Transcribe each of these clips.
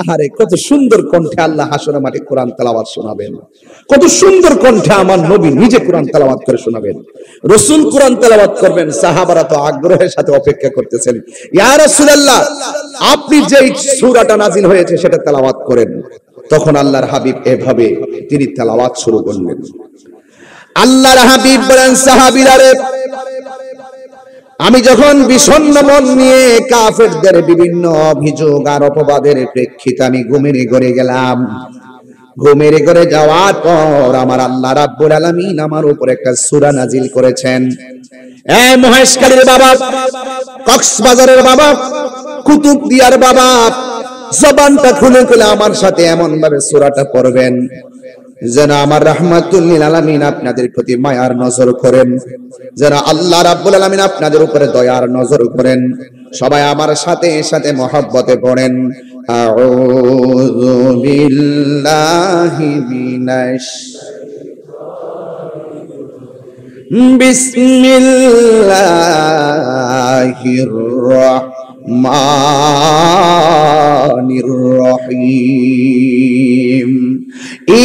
আহারে কত সুন্দর কণ্ঠে আল্লাহ হাসরের মাঠে কোরআন তেলাওয়াত শোনাবেন, কত সুন্দর কণ্ঠে আমার নবী নিজে কোরআন তেলাওয়াত করে শোনাবেন। রাসূল কোরআন তেলাওয়াত করবেন, সাহাবারা তো আগ্রহের সাথে অপেক্ষা করতেছেন, ইয়া রাসূলুল্লাহ আপনি যেই সূরাটা নাজিল হয়েছে সেটা তেলাওয়াত করেন। তখন আল্লাহর হাবিব এভাবে তিনি তেলাওয়াত শুরু করলেন। আল্লাহর হাবিব বলেন, সাহাবীরা রে, আমি যখন বিষণ্ণ মন নিয়ে কাফেরদের বিভিন্ন অভিযোগ আর অপবাদের প্রেক্ষিতে আমি ঘুমের ঘরে গেলাম, ঘুমের ঘরে যাওয়ার পর আমার আল্লাহ রাব্বুল আলামিন আমার উপর একটা সূরা নাজিল করেছেন। এই মহেশখালীর বাবা, কক্সবাজারের বাবা, কুতুবদিয়ার বাবা, জবানটা খুলে খুলে আমার সাথে এমন ভাবে সূরাটা পড়বেন যেন আমার রাহমাতুল লিল আলামিন আপনাদের প্রতি মায়ার নজর করেন, যেন আল্লাহ রাব্বুল আলামিন আপনাদের উপরে দয়ার নজর করেন। সবাই আমার সাথে সাথে মহব্বতে পড়েন, আউযু বিল্লাহি মিনাশ বিসমিল্লাহির রাহমানির রহিম।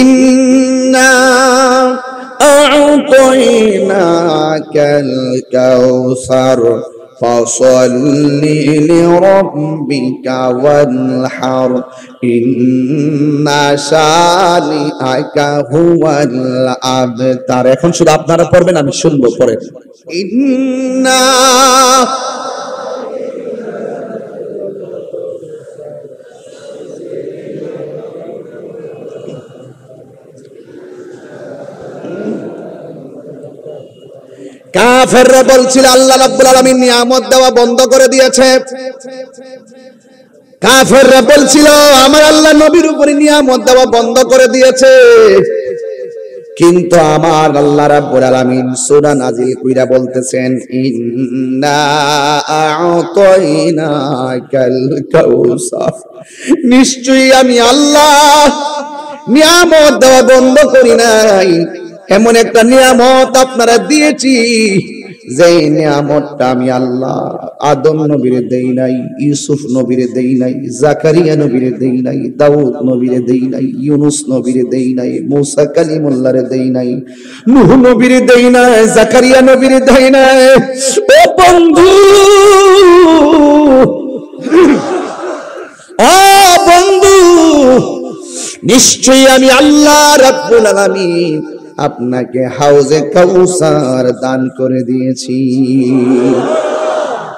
ইন্না আ'তাইনাকাল কাউসার ফাসাল্লি লিরাব্বিকা ওয়ানহার ইন্না শানিআকা হুয়াল আবতার। এখন শুধু আপনারা পড়বেন, আমি শুনবো, পড়েন। ইন্না কাফেররা বলছিল আল্লাহ রাব্বুল আলামিন নিয়ামত দেওয়া বন্ধ করে দিয়েছে। কাফেররা বলছিল আমার আল্লাহ নবীর উপরে নিয়ামত দেওয়া বন্ধ করে দিয়েছে। কিন্তু আমার আল্লাহ রাব্বুল আলামিন সূরা নাজিল কইরা বলতেছেন, ইন্না আ'তাইনাকাল কাউসার, নিশ্চয়ই আমি আল্লাহ নিয়ামত দেওয়া বন্ধ করি নাই। এমন একটা নিয়ামত আপনারা দিয়েছি যে নিয়ামতটা আমি আল্লাহ আদম নবীরে দেই নাই, ইউসুফ নবীরে দেই নাই, জাকারিয়া নবীরে দেই নাই, দাউদ নবীরে দেই নাই, ইউনুস নবীরে দেই নাই, মুসা কালিমুল্লাহরে দেই নাই, নূহ নবীরে দেই নাই, জাকারিয়া নবীরে দেই নাই। ও বন্ধু, ও বন্ধু, নিশ্চয়ই আমি আল্লাহ রাব্বুল আলামিন আপনাকে হাউজে কাউসার দান করে দিয়েছি।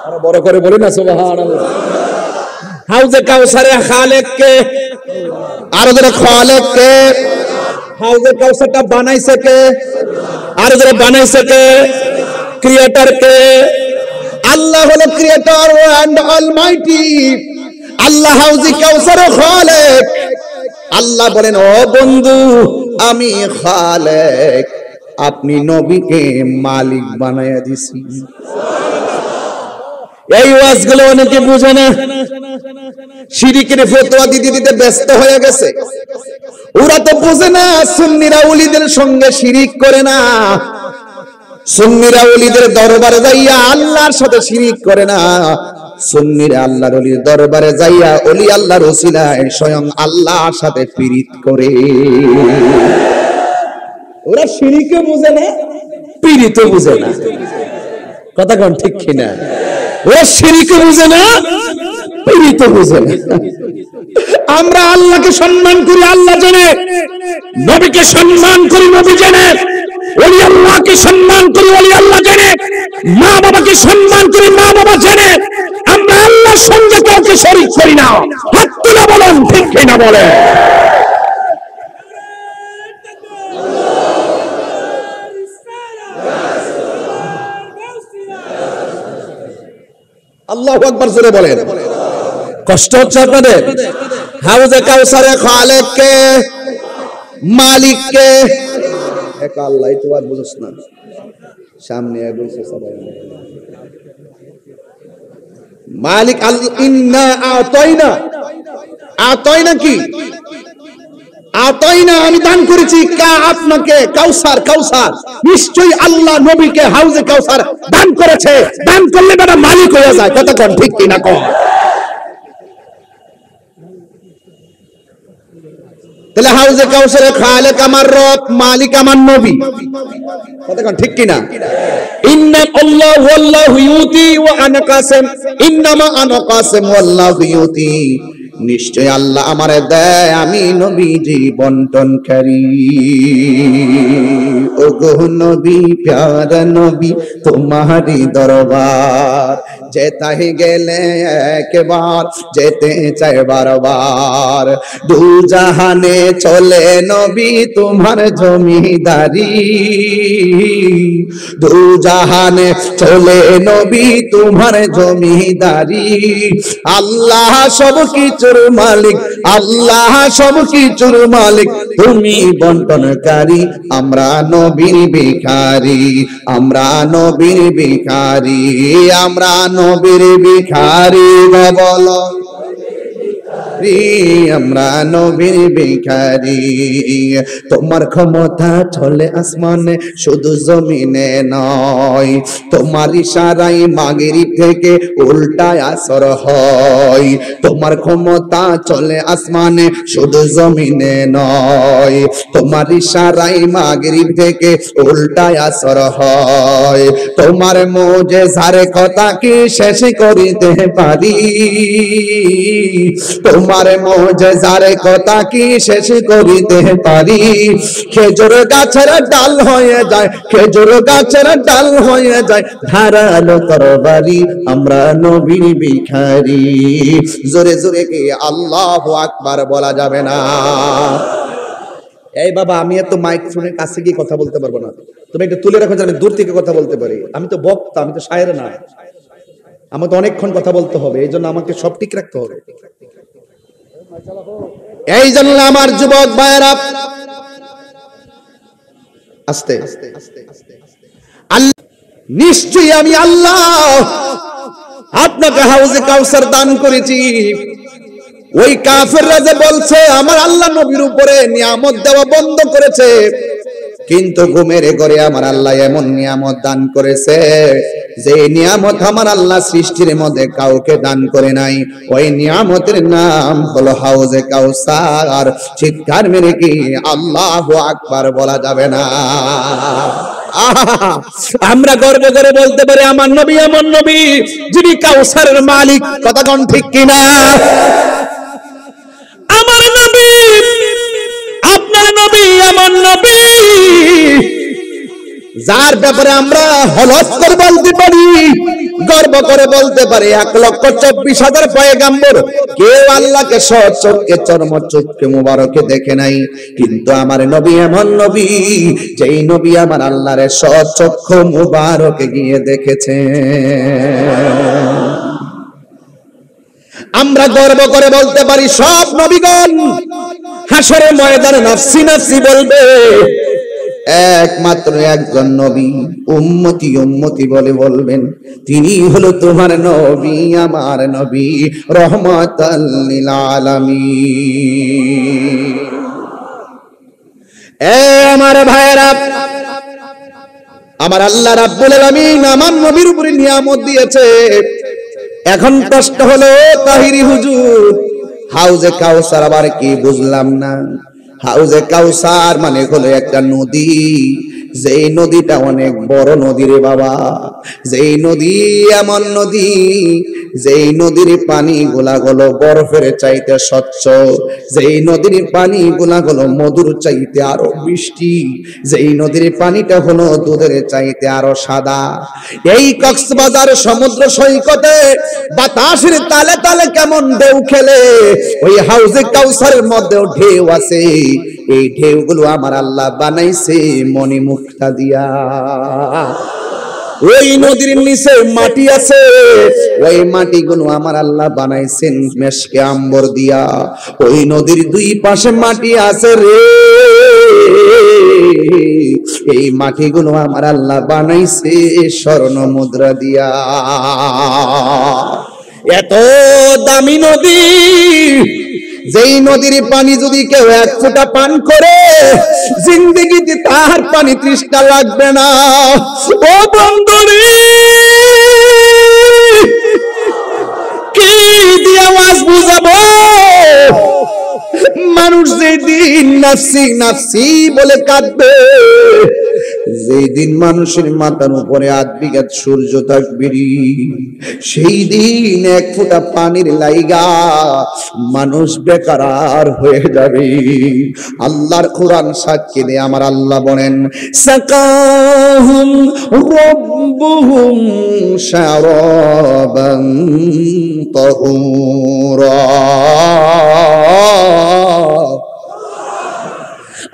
আরো বড় করে বলি না সুবহানাল্লাহ। হাউজে কাউসারের খালেক কে? আরো যারা খালেক কে? হাউজে কাউসারটা বানাইছে কে? আরো যারা বানাইছে কে? ক্রিয়েটর কে? আল্লাহ হলো ক্রিয়েটর এন্ড অলমাইটি। আল্লাহ হাউজে কাউসারের খালেক। আল্লাহ বলেন, ও বন্ধু, আমি খালেক, আপনি নবীকে মালিক বানায়া দিছি। এই ওয়াজগুলো অনেকে বুঝে না, শিরকের ফতোয়া দিতে দিতে ব্যস্ত হয়ে গেছে। ওরা তো বুঝে না সুন্নিরা ওলিদের সঙ্গে শিরিক করে না, সুন্নিরা ওলিদের দরবারে যাইয়া আল্লাহর সাথে শিরিক করে না, সুন্নিরা আল্লাহর ওলির দরবারে যাইয়া ওলি আল্লাহর ওসিলায় স্বয়ং আল্লাহর সাথে পীড়িত করে। ওরা শিরিকও বুঝে না, পীড়িতও বুঝে না। কথা কোন ঠিক কিনা? ওরা শিরিকও বুঝে না, পীড়িতও বুঝে না। আমরা আল্লাহকে সম্মান করি আল্লাহ জেনে, নবীকে সম্মান করি নবী জেনে, ওলি আল্লাহকে সম্মান করি ওলি আল্লাহ জেনে, মা বাবাকে সম্মান করি মা বাবা জেনে। আমরা আল্লাহর সঙ্গে কাউকে শরীক করি না। হাত তুলে বলেন ঠিক কিনা বলেন। আল্লাহু আকবার জোরে বলেন। কষ্ট হচ্ছে আপনাদের? হাউজে কাউসারে খালেক কে? মালিক কে? এক আল্লাহ। এই তো আর বুঝছ না, সামনে বলছে সবাই মালিক আল্লাহ। ইন্না আ'তাইনা, আ'তাইনা কি? আ'তাইনা আমি দান করেছি কা আপনাকে কাউসার, কাউসার নিশ্চয়ই আল্লাহ নবীকে হাউজে কাউসার দান করেছে। দান করলে বেটা মালিক হয়ে যায়। কথা কোন ঠিক কিনা? কোন তাহলে হাউজে কাউসারের খালেক আমার রব, মালিক আমার নবী, কথা কোন ঠিক কিনা? ইন্না আল্লাহু আল্লাহু ইউতি ওয়া আনা কাসিম, ইন্নামা আনা কাসিম ওয়াল্লাহু ইউতি, নিশ্চয় আল্লাহ আমারে দেয়, আমি নবীজি বন্টনকারী। ও গো নবী, প্যারা নবী, তোমারই দরবার যেতে গেলে একবার, যেতে চাই বারবার। দু জাহানে চলে নবী তোমার জমিদারি, দু জাহানে চলে নবী তোমার জমিদারি। আল্লাহ সব কিছুর মালিক, আল্লাহ সব কিছুর মালিক, তুমি বন্টনকারী। আমরা নবীর ভিখারি, আমরা নবীর ভিখারি, আমরা নবীর ভিখারি। বলো আমরা নবীর ভিখারি। তোমার ক্ষমতা চলে আসমানে, শুধু জমিনে নয়, তোমার ইশারায় মাগরিব থেকে উল্টায় আসর হয়। তোমার ক্ষমতা চলে আসমানে, শুধু জমিনে নয়, তোমার ইশারায় মাগরিব থেকে উল্টায় আসর হয়। তোমার মুজিজার কথা কি শেষ করিতে পারি, তোমার মুজিজার কথা কি শেষ করিতে পারি। খেজুর গাছের ডাল হয়ে যায়, খেজুর গাছের ডাল হয়ে যায় ধারালো তরবারি। আমরা নবীর ভিখারি। জোরে জোরে কি আল্লাহু আকবার বলা যাবে না? এই বাবা, আমি এত মাইক্রোফোনের কাছে গিয়ে কথা বলতে পারবো না, তুমি একটু তুলে রাখো, আমি দূর থেকে কথা বলতে পারি। আমি তো বক্তা, আমি তো শায়ের না, আমাকে তো অনেকক্ষণ কথা বলতে হবে, এই জন্য আমাকে সব ঠিক রাখতে হবে। এই জন্য আমার যুবক ভাইয়েরা, আস্তে আল্লাহ, নিশ্চয়ই আমি আল্লাহ আপনাকে হাউজে কাউসার দান করেছি। ওই কাফেররা যে বলছে আমার আল্লাহ নবীর উপরে নিয়ামত দেওয়া বন্ধ করেছে, কিন্তু ঘুমের ঘরে আমার আল্লাহ এমন নিয়ামত দান করেছে যে নিয়ামত আমার আল্লাহ সৃষ্টির মধ্যে কাউকে দান করে নাই। ওই নিয়ামতের নাম হলো হাউজে কাউসার। চিৎকার মেরে কি আল্লাহু আকবার বলা যাবে না? আমরা গর্ব করে বলতে পারি আমার নবী এমন নবী যিনি কাউসারের মালিক, কথা কোন ঠিক কিনা? আমার নবী, আপনার নবী এমন নবী যার ব্যাপারে আমরা হলফ করে বলতে পারি, গর্ব করে বলতে পারি 1,24,000 পয়গাম্বর কেউ আল্লাহকে সচক্ষে চর্মচক্ষে মুবারকে দেখে নাই, কিন্তু আমার নবী এমন নবী যেই নবী আমার আল্লাহর সচক্ষে মুবারকে গিয়ে দেখেছে। আমরা গর্ব করে বলতে পারি সব নবীগণ হাসরের ময়দানে নাফসি নাফসি বলবে, একমাত্র একজন নবী উম্মতি উম্মতি বলে বলবেন, তিনি হলো তোমার নবী, আমার নবী রহমাতাল লিল আলামিন। এ আমার ভাইরা, আমার আল্লাহ রাব্বুল আলামিন আমার নবীর উপরে নিয়ামত দিয়েছে। এখন প্রশ্ন হলো তাহিরি হুজুর, হাউজে কাউসার আবার কি বুঝলাম না? হাউজে কাউসার মানে হলো একটা নদী, যেই নদীটা অনেক বড় নদী রে বাবা, যেই নদী এমন নদী যেই নদীর পানি গুলা হলো বরফের চাইতে স্বচ্ছ, যেই নদীর পানি গুলা হলো মধুর চাইতে আরো মিষ্টি, যেই নদীর পানিটা হলো দুধের চাইতে আরো সাদা। এই কক্সবাজার সমুদ্র সৈকতে বাতাসের তালে তালে কেমন ঢেউ খেলে, ওই হাউজে কাউসারের মধ্যেও ঢেউ আছে। এই ঢেউগুলো আমার আল্লাহ বানাইছে মণিমুক্তা দিয়া। ওই নদীর নিচে মাটি আছে, ওই মাটিগুলো আমার আল্লাহ বানাইছেন মেশকে আম্বর দিয়া। ওই নদীর দুই পাশে মাটি আছে রে, এই মাটিগুলো আমার আল্লাহ বানাইছে স্বর্ণ মুদ্রা দিয়া। এত দামি নদী, যেই নদীর পানি যদি কেউ 1 ফোঁটা পান করে জিন্দেগিতে তার পানি তৃষ্ণা লাগবে না। ও বন্ধুরে, কি দিয়ে আওয়াজ বুঝাবো? মানুষ মানুষ যেদিন নাফসি নাফসি বলে কাঁদবে, যেদিন মানুষের মাথার উপরে 8 বিঘা সূর্য থাকবে, সেই দিন 1 ফোঁটা পানির লাইগা মানুষ বেকার হয়ে যাবে। আল্লাহর কোরআন সাক্ষী দিয়ে আমার আল্লাহ বলেন, সাকাহুম রাব্বুহুম শারাবান তাহুরা।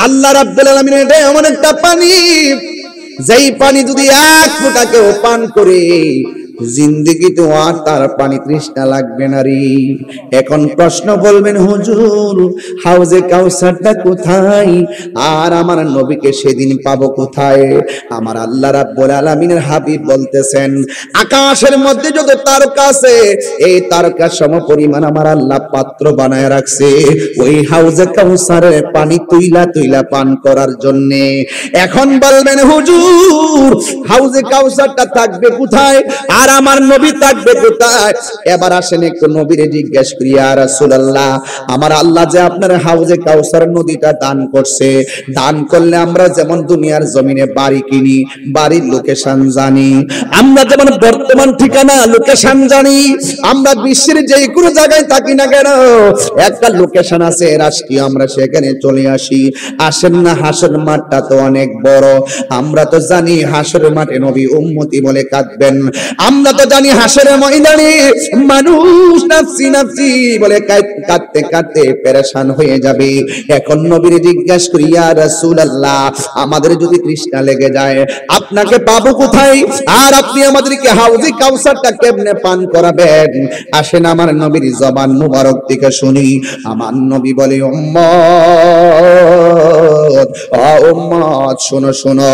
আল্লাহ রাব্বুল আলামিন এটা এমন একটা পানি, যেই পানি যদি 1 ফোঁটা কেউ পান করে জিন্দেগিতে আর তার পানি তৃষ্ণা লাগবে না রে। এখন প্রশ্ন বলবেন, হুজুর হাউজে কাউসারটা কোথায়, আর আমার নবীকে সেদিন পাবো কোথায়? আমার আল্লাহ রাব্বুল আলামিনের হাবিব বলতেছেন, আকাশের মধ্যে যত তারকা আছে, এই তারকা সমপরিমাণ আমার আল্লাহ পাত্র বানায় রাখছে ওই হাউজে কাউসারের পানি তুইলা তুইলা পান করার জন্য। এখন বলবেন, হুজুর হাউজে কাউসারটা থাকবে কোথায়, আর আমার নবী থাকবে কোথায়? এবার আসেন একটু নবীরে জিজ্ঞেস করি, ইয়া রাসূলুল্লাহ, আমার আল্লাহ যে আপনার হাউজে কাউসার নদীটা দান করছে, দান করলে আমরা যেমন দুনিয়ার জমিনে বাড়ি কিনি, বাড়ির লোকেশন জানি, আমরা যেমন বর্তমান ঠিকানা লোকেশন জানি, আমরা বিশ্বের যে কোনো জায়গায় থাকি না কেন একটা লোকেশন আছে রাষ্ট্রীয়, আমরা সেখানে চলে আসি। আসেন না, হাসর মাঠটা তো অনেক বড়, আমরা তো জানি হাসরের মাঠে নবী উম্মতি বলে কাঁদবেন, আমরা তো জানি হাসরের ময়দানে মানুষ নাফসি নাফসি বলে কাঁদতে কাঁদতে পেরেশান হয়ে যাবে। এখন নবীর জিজ্ঞাসা করি, ইয়া রাসূলুল্লাহ, আমাদের যদি তৃষ্ণা লেগে যায় আপনাকে পাবো কোথায়, আর আপনি আমাদেরকে হাউজে কাউসারটা কেমনে পান করাবেন? আসেন আমার নবীর জবান মুবারক থেকে শুনি। আমার নবী বলে, উম্মত ও উম্মত, শোনো শোনো,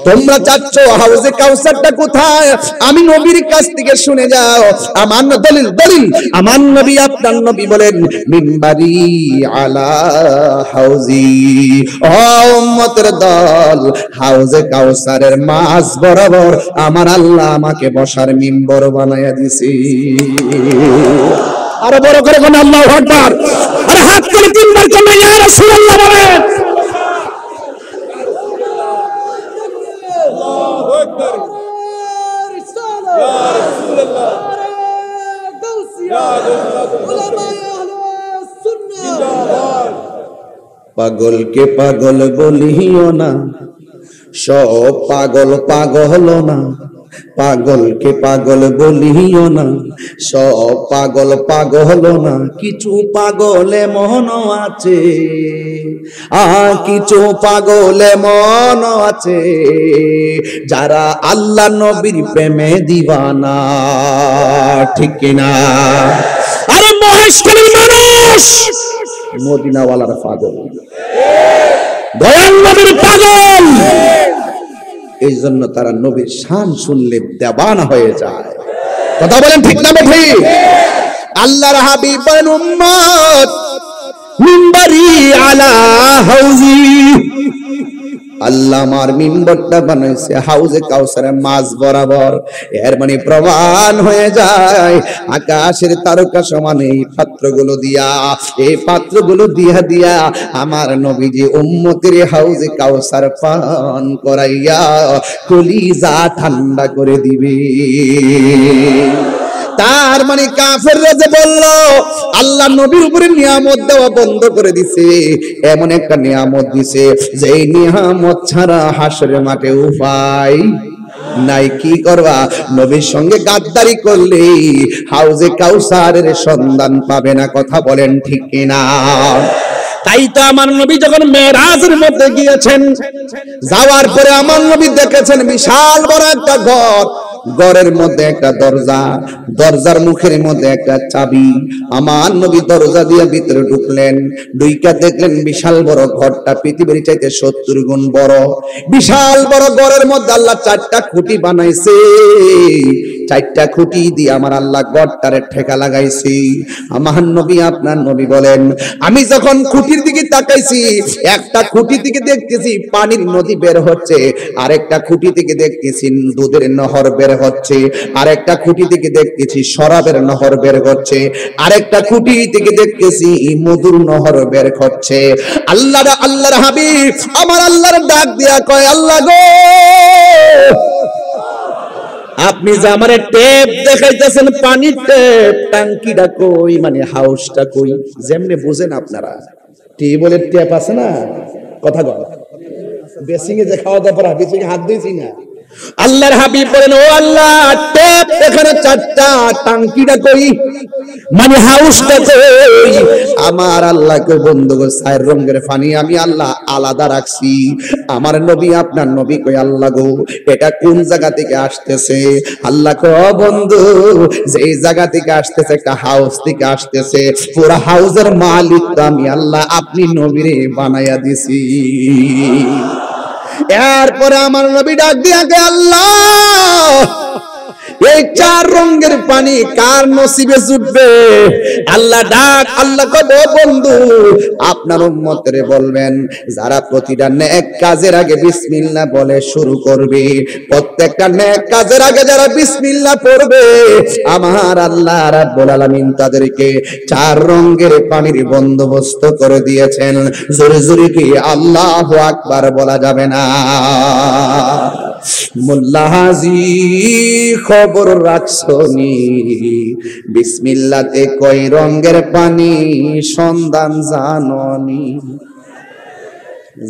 তোমরা চাচ্ছ হাউজে কাউসারটা কোথায়, আমি নবীর কাছ থেকে শুনে যাও। আমার দলিল দলিল, আমার নবী আপনার নবী বলেন, মিম্বারি আলা হাউজি। ও উম্মতের দল, হাউজে কাউসারের মাঝ বরাবর আমার আল্লাহ আমাকে বসার মিম্বর বানায়া দিছি। আরো বড় করে কোন আল্লাহু আকবার, আর হাত তুলে 3 বার কোন ইয়া রাসূলুল্লাহ বলেন। আল্লাহু আকবার, পাগলকে পাগল বলিও না, সব পাগল পাগল না, পাগলকে পাগল বলিও না, সব পাগল পাগল না, কিছু পাগলে মন আছে, কিছু পাগলে মন আছে, যারা আল্লাহ নবীর প্রেমে দিবানা, ঠিক কিনা? আরে মহেশখালীর মানুষ মদিনাওয়ালার পাগল, দয়াল নবীর পাগল, এই জন্য তারা নবীর শান শুনলে দেওয়ানা হয়ে যায়। কথা বলেন ঠিক না ঠিক? আল্লাহর হাবিব বলেন, উম্মত মিম্বারি আলা হাউজি, আল্লাহ আমার মিম্বরটা বানাইছে হাউজে কাউসারের মাঝ বরাবর। এর মানে প্রমাণ হয়ে যায় আকাশের তারকা সমান এই পাত্রগুলো দিয়া, এই পাত্রগুলো দিয়া দিয়া আমার নবীজি উম্মতের হাউজে কাউসার পান করাইয়া কলিজা ঠান্ডা করে দিবে। তার মানে কাফেররা যে বলল আল্লাহ নবীর উপরে নিয়ামত দেওয়া বন্ধ করে দিছে, এমন একটা নিয়ামত দিছে যে এই নিয়ামত ছাড়া হাসরের মাঠে উপায় নাই। কি করবা? নবীর সঙ্গে গাদ্দারি করলে হাউজে কাউসারের সন্ধান পাবে না। কথা বলেন ঠিক কিনা? তাই তো আমার নবী যখন মেরাজের মধ্যে গিয়েছেন, যাওয়ার পরে আমার নবী দেখেছেন বিশাল বড় একটা ঘর, ঘরের মধ্যে একটা দরজা, দরজার মুখের মধ্যে একটা চাবি। আমার নবী দরজা দিয়ে ভিতরে ঢুকলেন, ঢুইকা দেখলেন বিশাল বড় ঘরটা পৃথিবীর চাইতে 70 গুণ বড়। বিশাল বড় ঘরের মধ্যে আল্লাহ 4টা খুঁটি বানাইছে, 4টা খুঁটি দিয়ে আমার আল্লাহ ঘরটারে ঠেকা লাগাইছি। আমার নবী আপনার নবী বলেন, আমি যখন খুঁটির দিকে তাকাইছি, একটা খুঁটি থেকে দেখতেছি পানির নদী বের হচ্ছে, আরেকটা খুঁটি থেকে দেখতেছি দুধের নহর বের হচ্ছে, আরেকটা খুঁটি থেকে দেখতেছি শরাবের নহর বের হচ্ছে, আরেকটা খুঁটি থেকে দেখতেছি মধুর নহর বের হচ্ছে। আল্লাহর হাবিব আমার আল্লাহর ডাক দিয়া কয়, আল্লাহ গো, আপনি যে আমারে টেপ দেখাইতেছেন, পানির টেপ, টাঙ্কিটা কই, মানে হাউসটা কই? যেমনে বুঝেন আপনারা, টিউবওয়েলের টেপ আছে না, কথা বল, বেসিং এ যে খাওয়া দাওয়া পর বেসিং হাত দিয়েছি না। আল্লাহর হাবিব বলেন, ও আল্লাহ, টেপ এখানে চারটা, টাঙ্কিটা কই, মানে হাউসটা কই? আমার আল্লাহকে বন্ধু গো, চার রঙের পানি আমি আল্লাহ আলাদা রাখছি। আমার নবী, আপনার নবী কই, আল্লাহ গো, এটা কোন জায়গা থেকে আসতেছে? আল্লাহ কয়, ও বন্ধু, যে জায়গা থেকে আসতেছে, একটা হাউস থেকে আসতেছে, পুরো হাউসের মালিক তো আমি আল্লাহ, আপনি নবীরে বানাইয়া দিছি। এরপরে আমার নবী ডাক দিয়া কে, আল্লাহ, এই চার রঙের পানি কার নসিবে জুটবে? আল্লাহ ডাক, আল্লাহ কবে, বন্ধু, আপনার উম্মতরে বলবেন, যারা প্রতিটা নেক কাজের আগে বিসমিল্লাহ বলে শুরু করবে, প্রত্যেকটা নেক কাজের আগে যারা বিসমিল্লাহ পড়বে, আমার আল্লাহ রাব্বুল আলামিন তাদেরকে চার রঙের পানির বন্দোবস্ত করে দিয়েছেন। জোরে জোরে কি আল্লাহু আকবার বলা যাবে না? মোল্লা হাজি খবর রাখছনি, বিসমিল্লাতে কয় রঙের পানি সন্ধান জাননি?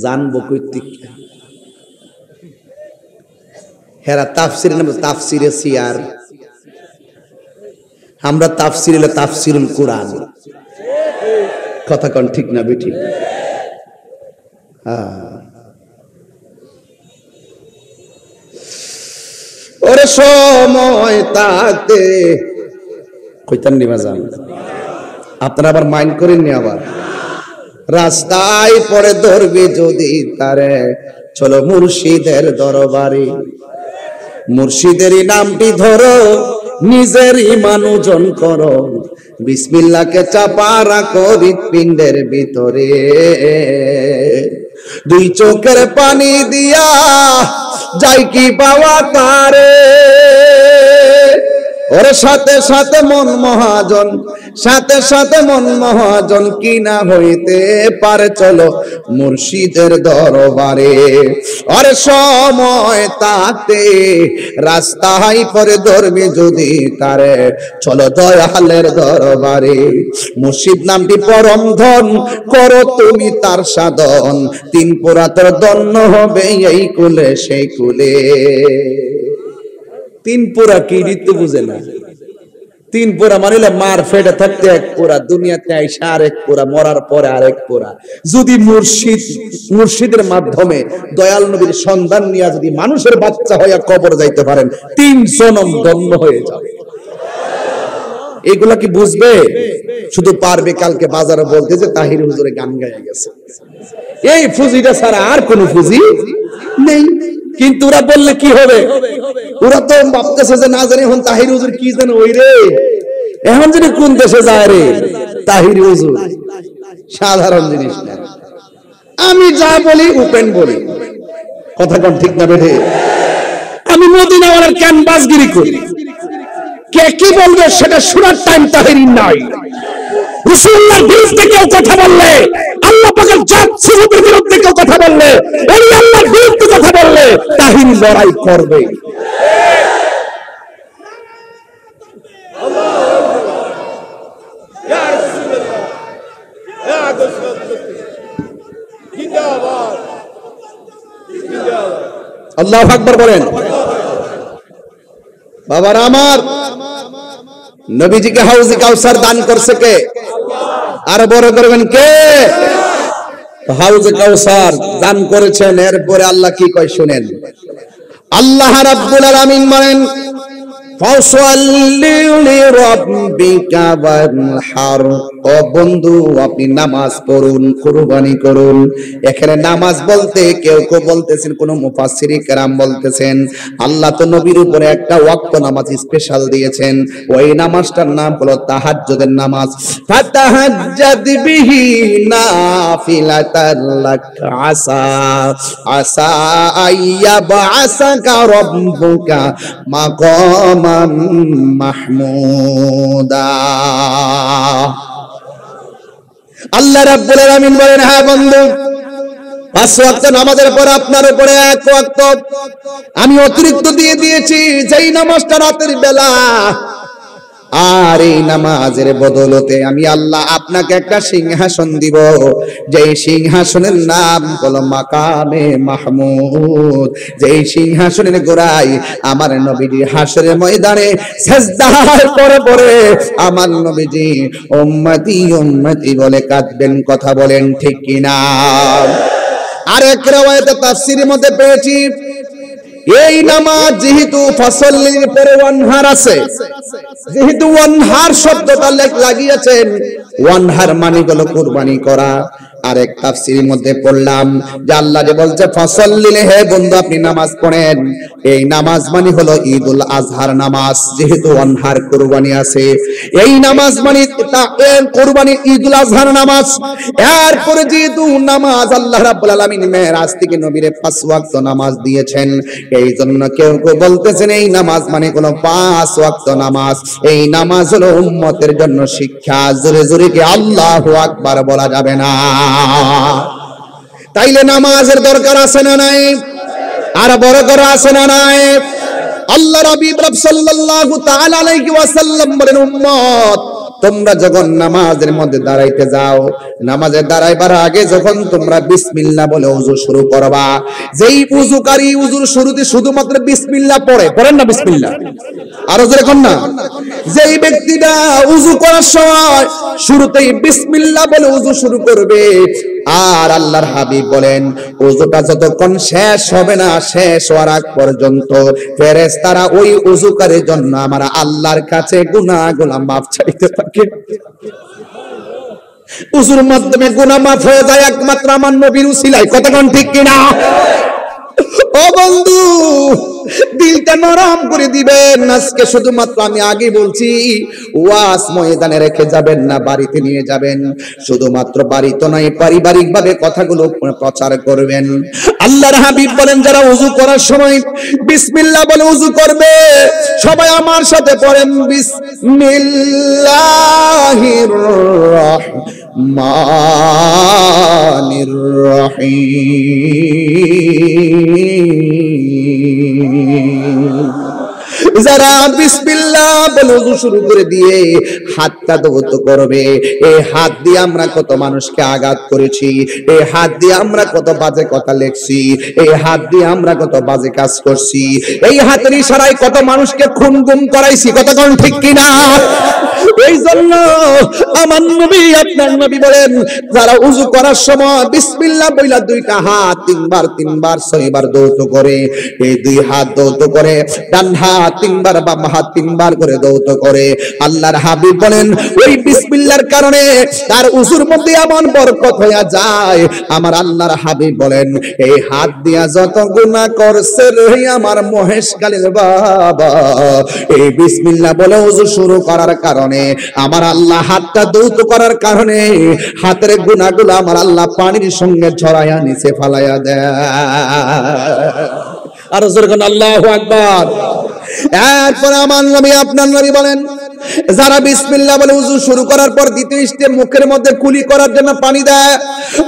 জানবো কইতিক হেরা তাফসিরের নাম তাফসিরে সিয়ার, আমরা তাফসির হলো তাফসিরুল কোরআন। কথা কোন ঠিক না বেঠি? ওরে সময় তাতে কইতাম নিবা যান, আপনারা আবার মাইন্ড করেননি, আবার রাস্তায় পরে ধরবে যদি তারে, চলো মুর্শিদের দরবারে, মুর্শিদেরই নামটি ধরো, নিজের ইমান ওজন করো, বিসমিল্লাহকে চাপা রাখো হৃৎপিণ্ডের ভিতরে, দুই চোখের পানি দিয়া যাই কি পাওয়া তারে, ওর সাথে সাথে মন মহাজন, সাথে সাথে মন মহাজন, কি না হইতে পারে, চলো মুর্শিদের দরবারে। আর সময় তাতে রাস্তায় পরে ধরবে যদি তারে, চলো দয়ালের দরবারে। মুর্শিদ নামটি পরম ধন, করো তুমি তার সাধন, তিন পুরাতর দন্য হবে এই কুলে সেই কুলে। তিন পুরা কি ঋতু বুঝে না? তিন পুরা মানিলে মার ফেটে থাকতে এক পুরা, দুনিয়াতে আইসা আরেক পুরা, মরার পরে আরেক পুরা। যদি মুর্শিদের মাধ্যমে দয়াল নবীর সন্ধান নিয়ে যদি মানুষের বাচ্চা হইয়া কবর যাইতে পারেন, 3 জনম ধন্য হয়ে যাবে। এগুলা কি বুঝবে? শুধু পারবে কালকে বাজারে বলতে যে তাহির হুজুরে গান গাইয়া গেছে, এই ফুজিটা ছাড়া আর কোন ফুজি নেই। কিন্তু ওরা বললে কি হবে? ওরা তো ভাবতেছে যে না জানি এখন তাহির হুজুর কি যেন ওই রে, এখন যদি কোন দেশে যায় রে তাহির হুজুর, সাধারণ জিনিস না। আমি যা বলি ওপেন বলি, কথা কোন ঠিক না বেঠে? আমি মদিনাওয়ালার ক্যানভাসগিরি করি, কে কি বলবে সেটা শোনার টাইম তাহিরির নাই। রাসূলুল্লাহর বিরুদ্ধে কেউ কথা বললে, আল্লাহ পাকের জাত সুজুদের বিরুদ্ধে কেউ কথা বললে, ওই আল্লাহর বিরুদ্ধে কথা বললে তাহির লড়াই করবে। আল্লাহু আকবার বলেন। বাবারা আমার, নবীজিকে হাউজে কাউসার দান করছে কে? আর বড় করবেন কে? হাউজে কাউসার দান করেছেন। এরপরে আল্লাহ কি কয় শুনেন। আল্লাহ রাব্বুল আলামিন বলেন, ফাসাল্লি লিরাব্বিকা ওয়ানহার, ও বন্ধু আপনি নামাজ পড়ুন, কুরবানি করুন। এখানে নামাজ বলতে কেউ কেউ বলতেছেন, কোন মুফাসসিরে কেরাম বলতেছেন আল্লাহ তো নবীর উপরে একটা ওয়াক্ত নামাজ স্পেশাল দিয়েছেন, ওই নামাজটার নাম হলো তাহাজ্জুদের নামাজ। ফাতাহাজ্জাদ বিহি নাফিলাতাল লাক আসা আইয়াবআসাকা রাব্বুকা মাকামান মাহমুদা। আল্লাহ রাব্বুল আলামিন বলেন, হ্যাঁ বন্ধু, 5 ওয়াক্ত নামাজের পর আপনার উপরে 1 ওয়াক্ত আমি অতিরিক্ত দিয়ে দিয়েছি, যেই নামাজটা রাতের বেলা। আর এই নামাজের বদলতে আমি আল্লাহ আপনাকে একটা সিংহাসন দিব, যেই সিংহাসনের নাম হলো মাকামে মাহমুদ। যেই সিংহাসনের গোড়ায় আমার নবীজি হাসরের ময়দানে সিজদার পরে পরে আমার নবীজি উম্মতি উম্মতি বলে কাঁদবেন। কথা বলেন ঠিক কিনা? আরেক riwayate তাফসীরের মধ্যে পেয়েছি, এই নামাজ যেহেতু ফসলের পরে ওয়ানহার আছে, যেহেতু ওয়ানহার শব্দটা লাগিয়েছেন, ওয়ানহার মানে হলো কুরবানি করা। আরেক তাফসীরের মধ্যে পড়লাম যে আল্লাহ যে বলছে ফসল্লিল, হে বন্ধু আপনি নামাজ পড়েন, এই নামাজ মানে হলো ঈদুল আজহার নামাজ। যেহেতু ওয়ানহার কুরবানি আছে, এই নামাজ মানে কুরবানি ঈদুল আজহার নামাজ। এরপরে যেহেতু নামাজ আল্লাহ রাব্বুল আলামিন মেরাজ থেকে নবীরে 5 ওয়াক্ত নামাজ দিয়েছেন, এই জন্য কেউ কেউ বলতেছেন এই নামাজ মানে কোনো 5 ওয়াক্ত নামাজ। এই নামাজ হলো উম্মতের জন্য শিক্ষা। জোরে জোরে কি আল্লাহু আকবার বলা যাবে না? তাইলে নামাজের দরকার আছে না নাই? আর বড় করে আছে না নাই? আল্লাহ হাবিব সাল্লাল্লাহু তাআলা আলাইহি ওয়াসাল্লাম বলেন, উম্মত তোমরা যখন নামাজের মধ্যে দাঁড়াইতে যাও, নামাজে দাঁড়াইবার আগে যখন তোমরা বিসমিল্লাহ বলে ওযু শুরু করবা, যেই ওযুকারী ওযুর শুরুতে শুধুমাত্র বিসমিল্লাহ পড়েন না বিসমিল্লাহ, আরো জোরে কোন না, যেই ব্যক্তিটা ওযু করার সময় শুরুতেই বিসমিল্লাহ বলে ওযু শুরু করবে, আর আল্লাহর হাবিব বলেন ওযুটা যতক্ষণ শেষ হবে না, শেষ হওয়ার আগ পর্যন্ত ফেরেশতারা ওই ওযুকারীর জন্য আমার আল্লাহর কাছে গুনাহগুলো মাফ চাইতে থাকে। ওযুর মাধ্যমে গুনাহ মাফ হয়ে যায় একমাত্র আমার নবীর উসিলায়। কতক্ষণ ঠিক কিনা? ও বন্ধু, দিলটা নরম করে দিবেন। আজকে শুধুমাত্র আমি আগে বলছি, ওয়াজ ময়দানে রেখে যাবেন না, বাড়িতে নিয়ে যাবেন। শুধুমাত্র বাড়িতে নয়, পারিবারিক ভাবে কথাগুলো প্রচার করবেন। আল্লাহর হাবিব বলেন যারা ওযু করার সময় বিসমিল্লাহ বলে ওযু করবে, সবাই আমার সাথে পড়েন, বিসমিল্লাহির রহমানির রহিম। যারা বিসমিল্লাহ বলে ওযু শুরু করে দিয়ে হাতটা ধৌত করবে, এই হাত দিয়ে আমরা কত মানুষকে আঘাত করেছি, এই হাত দিয়ে আমরা কত বাজে কথা লিখছি, এই হাত দিয়ে আমরা কত বাজে কাজ করছি, এই হাতের ইশারায় কত মানুষকে খুন গুম করাইছি। কতক্ষণ ঠিক কিনা? এই জন্য আমার নবী আপনার নবী বলেন যারা ওযু করার সময় বিসমিল্লাহ বইলা দুইটা হাত তিনবার 6বার ধৌত করে, এই দুই হাত ধৌত করে, ডান হাত 3বার, বাম হাত 3বার করে ধৌত করে, আল্লাহর হাবিব বলেন ওই বিসমিল্লাহর কারণে তার ওযুর মধ্যে এমন বরকত হয়ে যায়। আমার আল্লাহর হাবিব বলেন এই হাত দিয়া যত গুনাহ করছে রে আমার মহেশকালীর বাবা, এই বিসমিল্লাহ বলে ওযু শুরু করার কারণে, আমার আল্লাহ হাতটা ধৌত করার কারণে হাতের গুনাহগুলো আমার আল্লাহ পানির সঙ্গে ঝরায়া নিচে ফালাইয়া দেয়। আর জোরে কোন আল্লাহু আকবার। এরপর আমার নবী আপনার নবী বলেন যারা বিসমিল্লাহ বলে ওযু শুরু করার পর দ্বিতীয় স্টেপ মুখের মধ্যে কুলি করার জন্য পানি দেয়,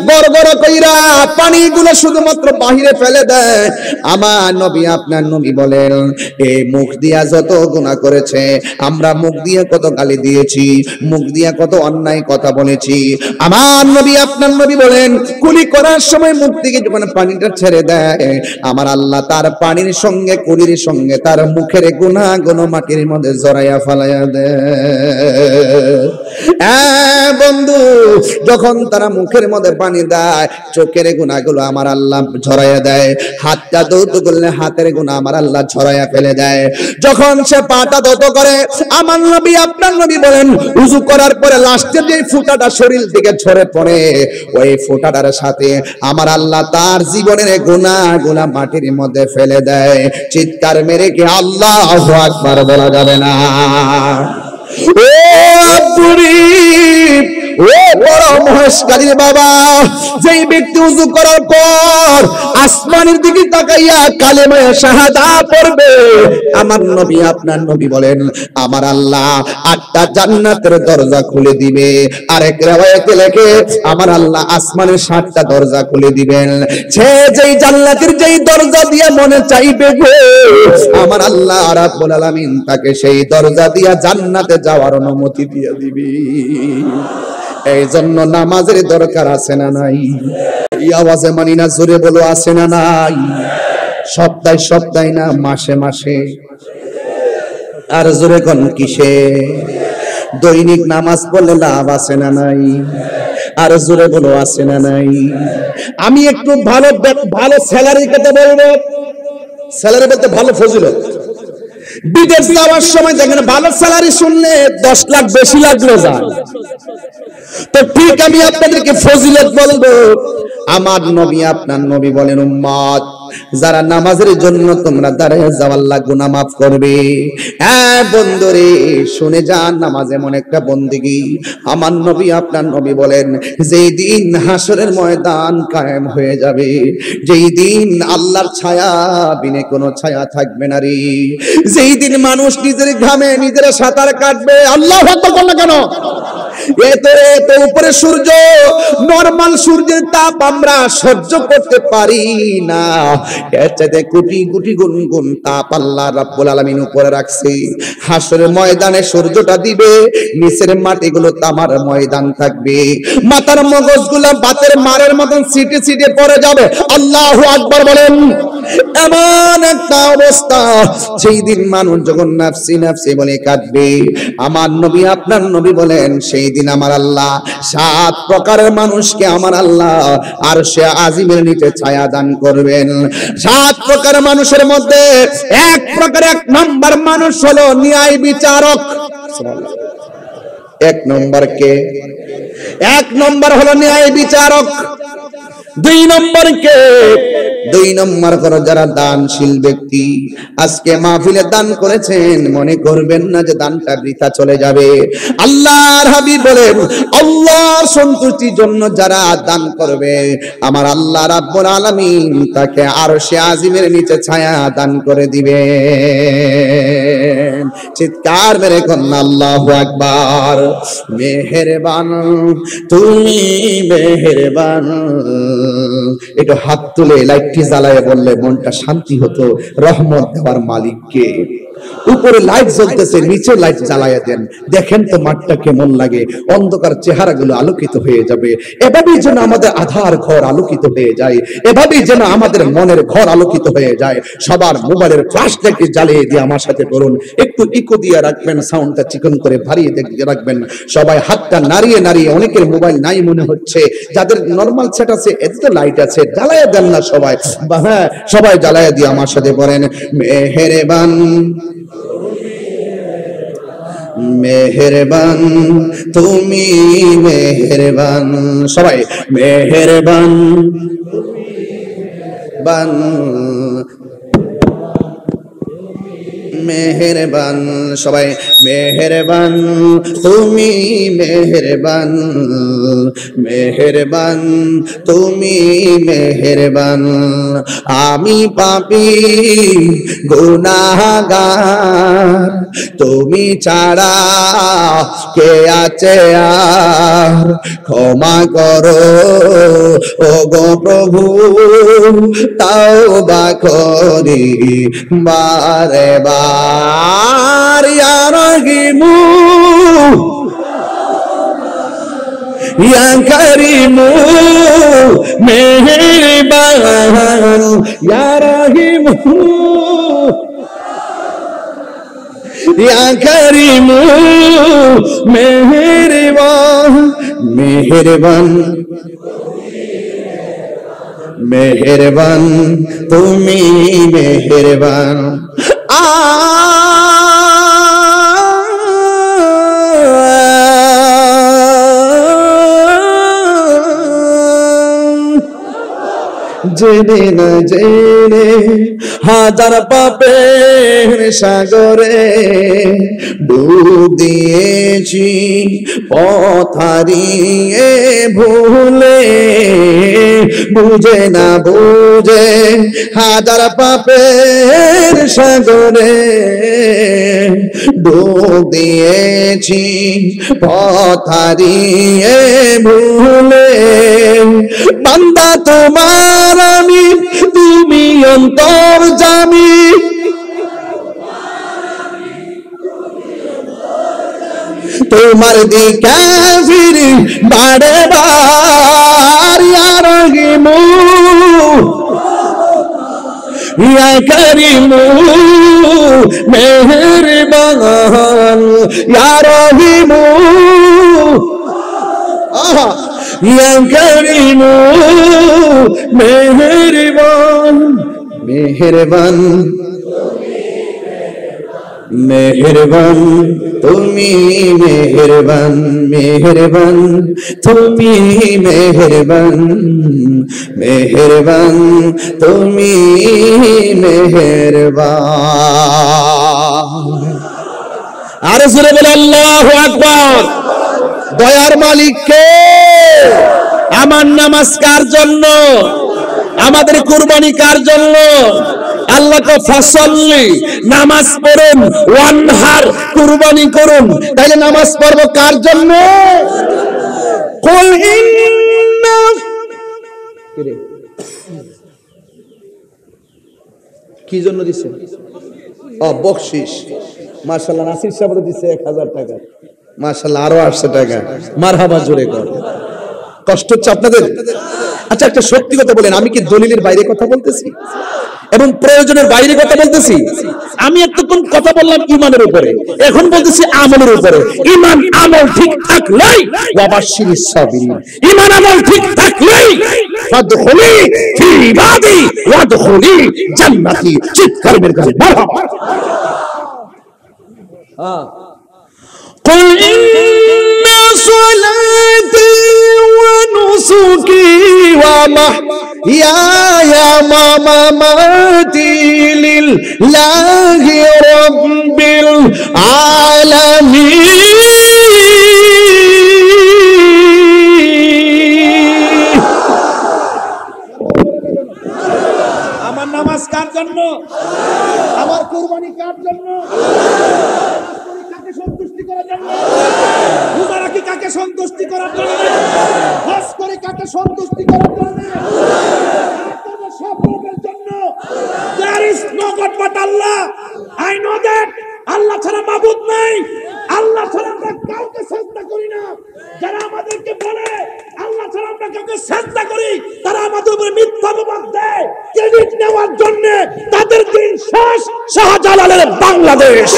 বড় বড় কইরা পানিগুলো শুধুমাত্র বাহিরে ফেলে দেয়, আমার নবী আপনার নবী বলেন এই মুখ দিয়া যত গুনাহ করেছে, আমরা মুখ দিয়ে কত গালি দিয়েছি, মুখ দিয়ে কত অন্যায় কথা বলেছি, আমার নবী আপনার নবী বলেন কুলি করার সময় মুখ থেকে যখন পানিটা ছেড়ে দেয়, আমার আল্লাহ তার পানির সঙ্গে কুলির সঙ্গে তার মুখের গুনাহগুলো মাটির মধ্যে জড়াইয়া ফেলাইয়া দেয়। বন্ধু, যখন তারা মুখের মধ্যে পানি দেয়, চোখের গুনাহগুলো আমার আল্লাহ ঝরাইয়া দেয়, হাতটা ধৌত করলে হাতের গুনাহ আমার আল্লাহ ঝরাইয়া ফেলে দেয়। যখন সে পাটা ধৌত করে, আমার নবী আপনার নবী বলেন ওযু করার পরে লাস্টের যে ফুটাটা শরীর থেকে ঝরে পড়ে, ওই ফুটাটার সাথে আমার আল্লাহ তার জীবনের গুনাহগুলো মাটির মধ্যে ফেলে দেয়। চিৎকার মেরে কি আল্লাহু আকবার বলা যাবে না? ও বুড়ি ও বড় মহেশকারীর বাবা, যেই ব্যক্তি ওযু করার পর আসমানের দিকে তাকাইয়া কালেমায়ে শাহাদাত পড়বে, আমার নবী আপনার নবী বলেন আমার আল্লাহ 8টা জান্নাতের দরজা খুলে দিবে। আরেক riwayate লেখে আমার আল্লাহ আসমানের 7টা দরজা খুলে দিবেন। সে যেই জান্নাতের যেই দরজা দিয়ে মনে চাইবে গো, আমার আল্লাহ রাব্বুল আলামিন তাকে সেই দরজা দিয়া জান্নাতে যাওয়ার অনুমতি দিয়ে দিবে। এই জন্য নামাজের দরকার আছে না নাই? এই আওয়াজে মানি না, জোরে বলো আছে না নাই? সপ্তাহে সপ্তাহে না, মাসে মাসে, আর জোরে কোন কিসে? দৈনিক নামাজ পড়লে লাভ আছে না নাই? আর জোরে বলো আছে না নাই? আমি একটু ভালো ভালো স্যালারি কথা বলবো। স্যালারি বলতে ভালো ফজিলত। বিদেশ যাওয়ার সময় দেখেন ভালো স্যালারি শুনলে 10 লাখ বেশি লাগলো যায়। তো ঠিক আমি আপনাদেরকে ফজিলত বলবো। আমার নবী আপনার নবী বলেন উম্মত, যারা নামাজের জন্য তোমরা দাঁড়িয়ে যাও আল্লাহ গুনাহ মাফ করবে। হ্যাঁ বন্ধুরে শুনে যান, নামাজ এমন একটা বন্দেগী। আমার নবী আপনার নবী বলেন যেই দিন হাসরের ময়দান কায়েম হয়ে যাবে, যেই দিন আল্লাহর ছায়া বিনে কোনো ছায়া থাকবে না রে, যেই দিন মানুষ নিজের ঘামে নিজের সাঁতার কাটবে। আল্লাহু আকবার বল না কেন? এত উপরে সূর্য, নরমাল সূর্যের তাপ আমরা সহ্য করতে পারি না, এর চাইতে কোটি কোটি গুণ তাপ আল্লাহ রাব্বুল আলামিন উপরে রাখছে। হাসরের ময়দানে সূর্যটা দিবে, নিচের মাটিগুলো তামার ময়দান থাকবে, মাথার মগজগুলো বাতের মারের মতন সিটে সিটে পড়ে যাবে। আল্লাহু আকবার বলেন। এমন একটা অবস্থা, সেই দিন মানুষ যখন নাফসি নাফসি বলে কাঁদবে, আমার নবী আপনার নবী বলেন সেই দিন আমার আল্লাহ 7 প্রকারের মানুষকে আমার আল্লাহ আরশে আজিমের নিচে ছায়া দান করবেন। 7 প্রকার মানুষের মধ্যে এক নম্বর মানুষ হলো ন্যায় বিচারক। এক নম্বর হলো ন্যায় বিচারক। 2 নম্বর কে? 2 নম্বর হলো যারা দানশীল ব্যক্তি। আজকে মাহফিলে দান করেছেন, মনে করবেন না যে দানটা বৃথা চলে যাবে। আল্লাহর হাবিব বলেন আল্লাহর সন্তুষ্টির জন্য যারা দান করবে, আমার আল্লাহ রাব্বুল আলামিন তাকে আরশে আজিমের নিচে ছায়া দান করে দিবে। চিৎকার মেরে কোন আল্লাহু আকবার। মেহেরবান তুমি মেহেরবান। একটু হাত তুলে লাইটটি জ্বালায় বললে মনটা শান্তি হতো। রহমত দেওয়ার মালিক কে? উপরে লাইট জ্বলতেছে, নিচে লাইট জ্বালায়া দেন, দেখেন তো মাঠটা কেমন লাগে, অন্ধকার চেহারাগুলো আলোকিত হয়ে যাবে। এভাবেই যেন আমাদের আধার ঘর আলোকিত হয়ে যায়, এভাবেই যেন আমাদের মনের ঘর আলোকিত হয়ে যায়। সবার মোবাইলের ফ্ল্যাশ লাইটটি জ্বালিয়ে দিয়ে আমার সাথে করুন, একটু ইকো দিয়ে রাখবেন, সাউন্ডটা চিকন করে ভারিয়ে রাখবেন। সবাই হাতটা নাড়িয়ে নাড়িয়ে, অনেকের মোবাইল নাই মনে হচ্ছে, যাদের নরমাল সেট আছে এতে তো লাইট আছে, জ্বালায়া দেন না সবাই। হ্যাঁ সবাই জ্বালায়া দিয়ে আমার সাথে বলেন মেহেরবান মেহেরবান তুমি মেহেরবান। সবাই মেহেরবান বান মেহেরবান। সবাই মেহেরবান তুমি মেহেরবান, মেহেরবান তুমি মেহেরবান। আমি পাপী গুনাহগার, তুমি ছাড়া কে আছে আর? ক্ষমা করো ও গো প্রভু, তাওবা করি বারে বার। ইয়া রহিমু ইয়া করিমু মেহেরবান, ইয়া রহিমু ইয়া করিমু মেহেরবান। মেহেরবান মেহেরবান তুমি মেহেরবান। জেনে না জেনে হাজার পাপের সাগরে ডুব দিয়েছি পথ হারিয়ে ভুলে, বুঝে না বুঝে হাজার পাপের সাগরে ডুব দিয়েছি পথ হারিয়ে ভুলে। বান্দা তোমার আমি, তুমি অন্তর্যামী, তোমার দিকে ফিরি বারে বার। ইয়া রহিমু ইয়া করিমু মেহেরবান, ইয়া রহিমু ইয়া করিমু মেহেরবান। মেহেরবান মেহেরবান তুমি মেহেরবান, মেহেরবান তুমি মেহেরবান, মেহেরবান তুমি মেহেরবান। আরে জোরে বলে আল্লাহু আকবার। দয়ার মালিক কে? আমার নামাজ কার জন্য? আমাদের কুরবানি কার জন্য? আল্লাহ তো ফসল্লি, নামাজ পড়ুন, ওয়ানহার কুরবানি করুন। তাইলে নামাজ পড়ব কার জন্য? কুল ইন্না, কি জন্য দিছে? বকশিস। মাশাআল্লাহ, নাসির সাহেব দিছে 1000 টাকা। মাশাআল্লাহ, আরো 800 টাকা। মারহাবা, জোরে কর। কষ্ট হচ্ছে আপনাদের? আচ্ছা, একটা সত্যি কথা বলেন, আমি কি দলিলের বাইরে কথা বলতেছি এবং প্রয়োজনের বাইরে কথা বলতেছি? আমি এতক্ষণ কথা বললাম ইমানের উপরে, এখন বলতেছি আমলের উপরে। ইমান আমল ঠিক থাকলেই ওয়াবাশশিরিস সাবিরিন, ইমান আমল ঠিক থাকলেই ফাদখুলি ফি ইবাদি ওয়াদখুলি জান্নাতি। চিৎকার মেরে বলেন মারহাবা। قل إن صلاتي ونسكي ومحياي ومماتي لله رب العالمين। আমার নামাজ কার জন্য? আমার কুরবানি কার জন্য? সন্তুষ্টি করার জন্য। রোজা রাখি কাকে সন্তুষ্টি করার জন্য? হজ করে কাকে সন্তুষ্টি করার জন্য? সফলের জন্য। There is no God but Allah. I know that. আল্লাহ ছাড়া মাবুদ নাই। আল্লাহ ছাড়া আমরা কাউকে সিজদা করি না। যারা আমাদেরকে বলে আল্লাহ ছাড়া আমরা কাউকে সিজদা করি, তারা আমাদের উপরে মিথ্যা অপবাদ দেয় ক্রেডিট নেওয়ার জন্য। তাদের দিন শেষ। শাহজালালের বাংলাদেশ।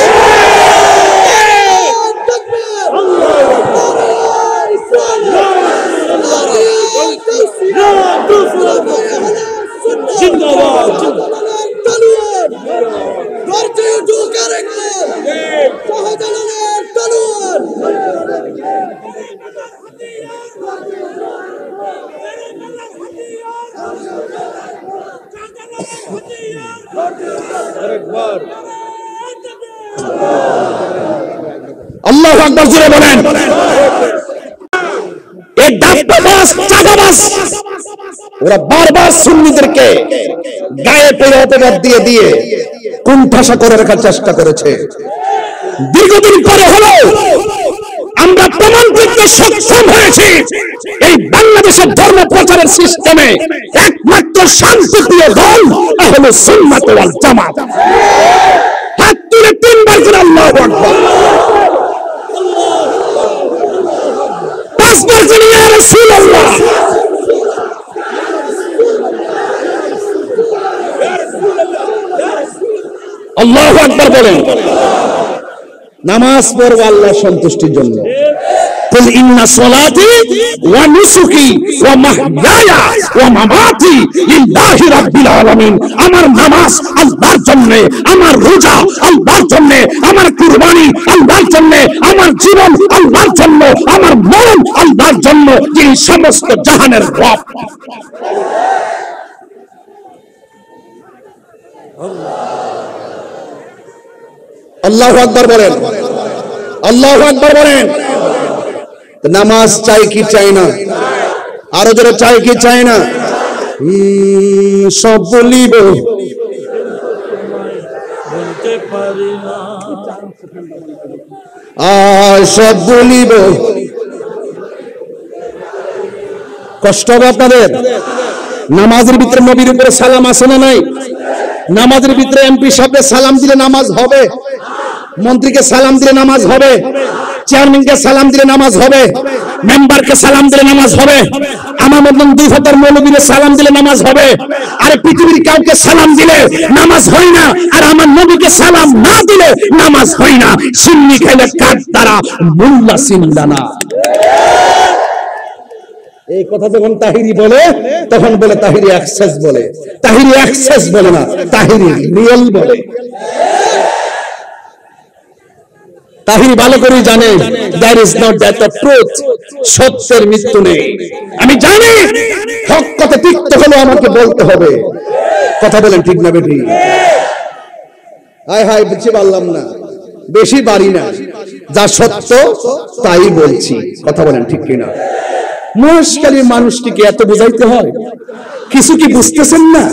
আল্লাহু আকবার, জোরে বলেন। এই ডাক্তারবাজ, চাঁদাবাজ, ওরা বারবার সুন্নিদেরকে গায়ে পড়ে অপবাদ দিয়ে দিয়ে কুণ্ঠাসা করে রাখার চেষ্টা করেছে। দীর্ঘদিন পরে হলো আমরা প্রমাণ করতে সক্ষম হয়েছি এই বাংলাদেশের ধর্ম প্রচারের সিস্টেমে একমাত্র শান্তিপ্রিয় দল আহলে সুন্নাত ওয়াল জামাত। হাত তুলে তিনবার করে আল্লাহু আকবার, পাঁচবার করে ইয়া রাসূলুল্লাহ। আল্লাহু আকবার বলেন। নামাজ পড়ব আল্লাহর সন্তুষ্টির জন্য। কুল ইন্না সলাতি ওয়া নুসুকি ওয়া মাহইয়ায়া ওয়া মামাতি লিল্লাহি রাব্বিল আলামিন। আমার নামাজ আল্লাহর জন্য, আমার রোজা আল্লাহর জন্য, আমার কুরবানি আল্লাহর জন্য, আমার জীবন আল্লাহর জন্য, আমার মরণ আল্লাহর জন্য, যিনি সমস্ত জাহানের রব। আল্লাহু আকবার বলেন, আল্লাহু আকবার বলেন। নামাজ চাই কি চাই না? আরো জোরে চাই কি চাই না? সব বলিব বলতে পারি না, সব বলিব। কষ্ট হবে আপনাদের। নামাজের ভিতরে নবীর উপরে সালাম আছে না নাই? নামাজের ভিতরে এমপি সাহেবকে সালাম দিলে নামাজ হবে, মন্ত্রীকে সালাম দিলে নামাজ হবে, চেয়ারম্যানকে সালাম দিলে নামাজ হবে, মেম্বারকে সালাম দিলে নামাজ হবে, আমার মতন ২০০০ মৌলবীরে সালাম দিলে নামাজ হবে। আর পৃথিবীর কাউকে সালাম দিলে নামাজ হয় না, আর আমার নবীকে সালাম না দিলে নামাজ হয় না। সিন্নি খাইলে কাঠ দ্বারা, মোল্লা সিন্দানা। এই কথা যখন তাহিরি বলে তখন বলে তাহিরি এক্সেস বলে, তাহিরি এক্সেস বলে না, তাহিরি রিয়েল বলে। তাহিরি ভালো করে জানে that is not that the truth, সত্যের মৃত্যু নেই। আমি জানি হক কথা টিকতে হলে আমাকে বলতে হবে। কথা বলেন ঠিক না বেটি? হায় হায় বুঝতে পারলাম না, বেশি বাড়ি না, যা সত্য তাই বলছি। কথা বলেন ঠিক কিনা? মহেশখালীর মানুষটিকে এত বুঝাইতে হয়? কিছু কি বুঝতেছেন না?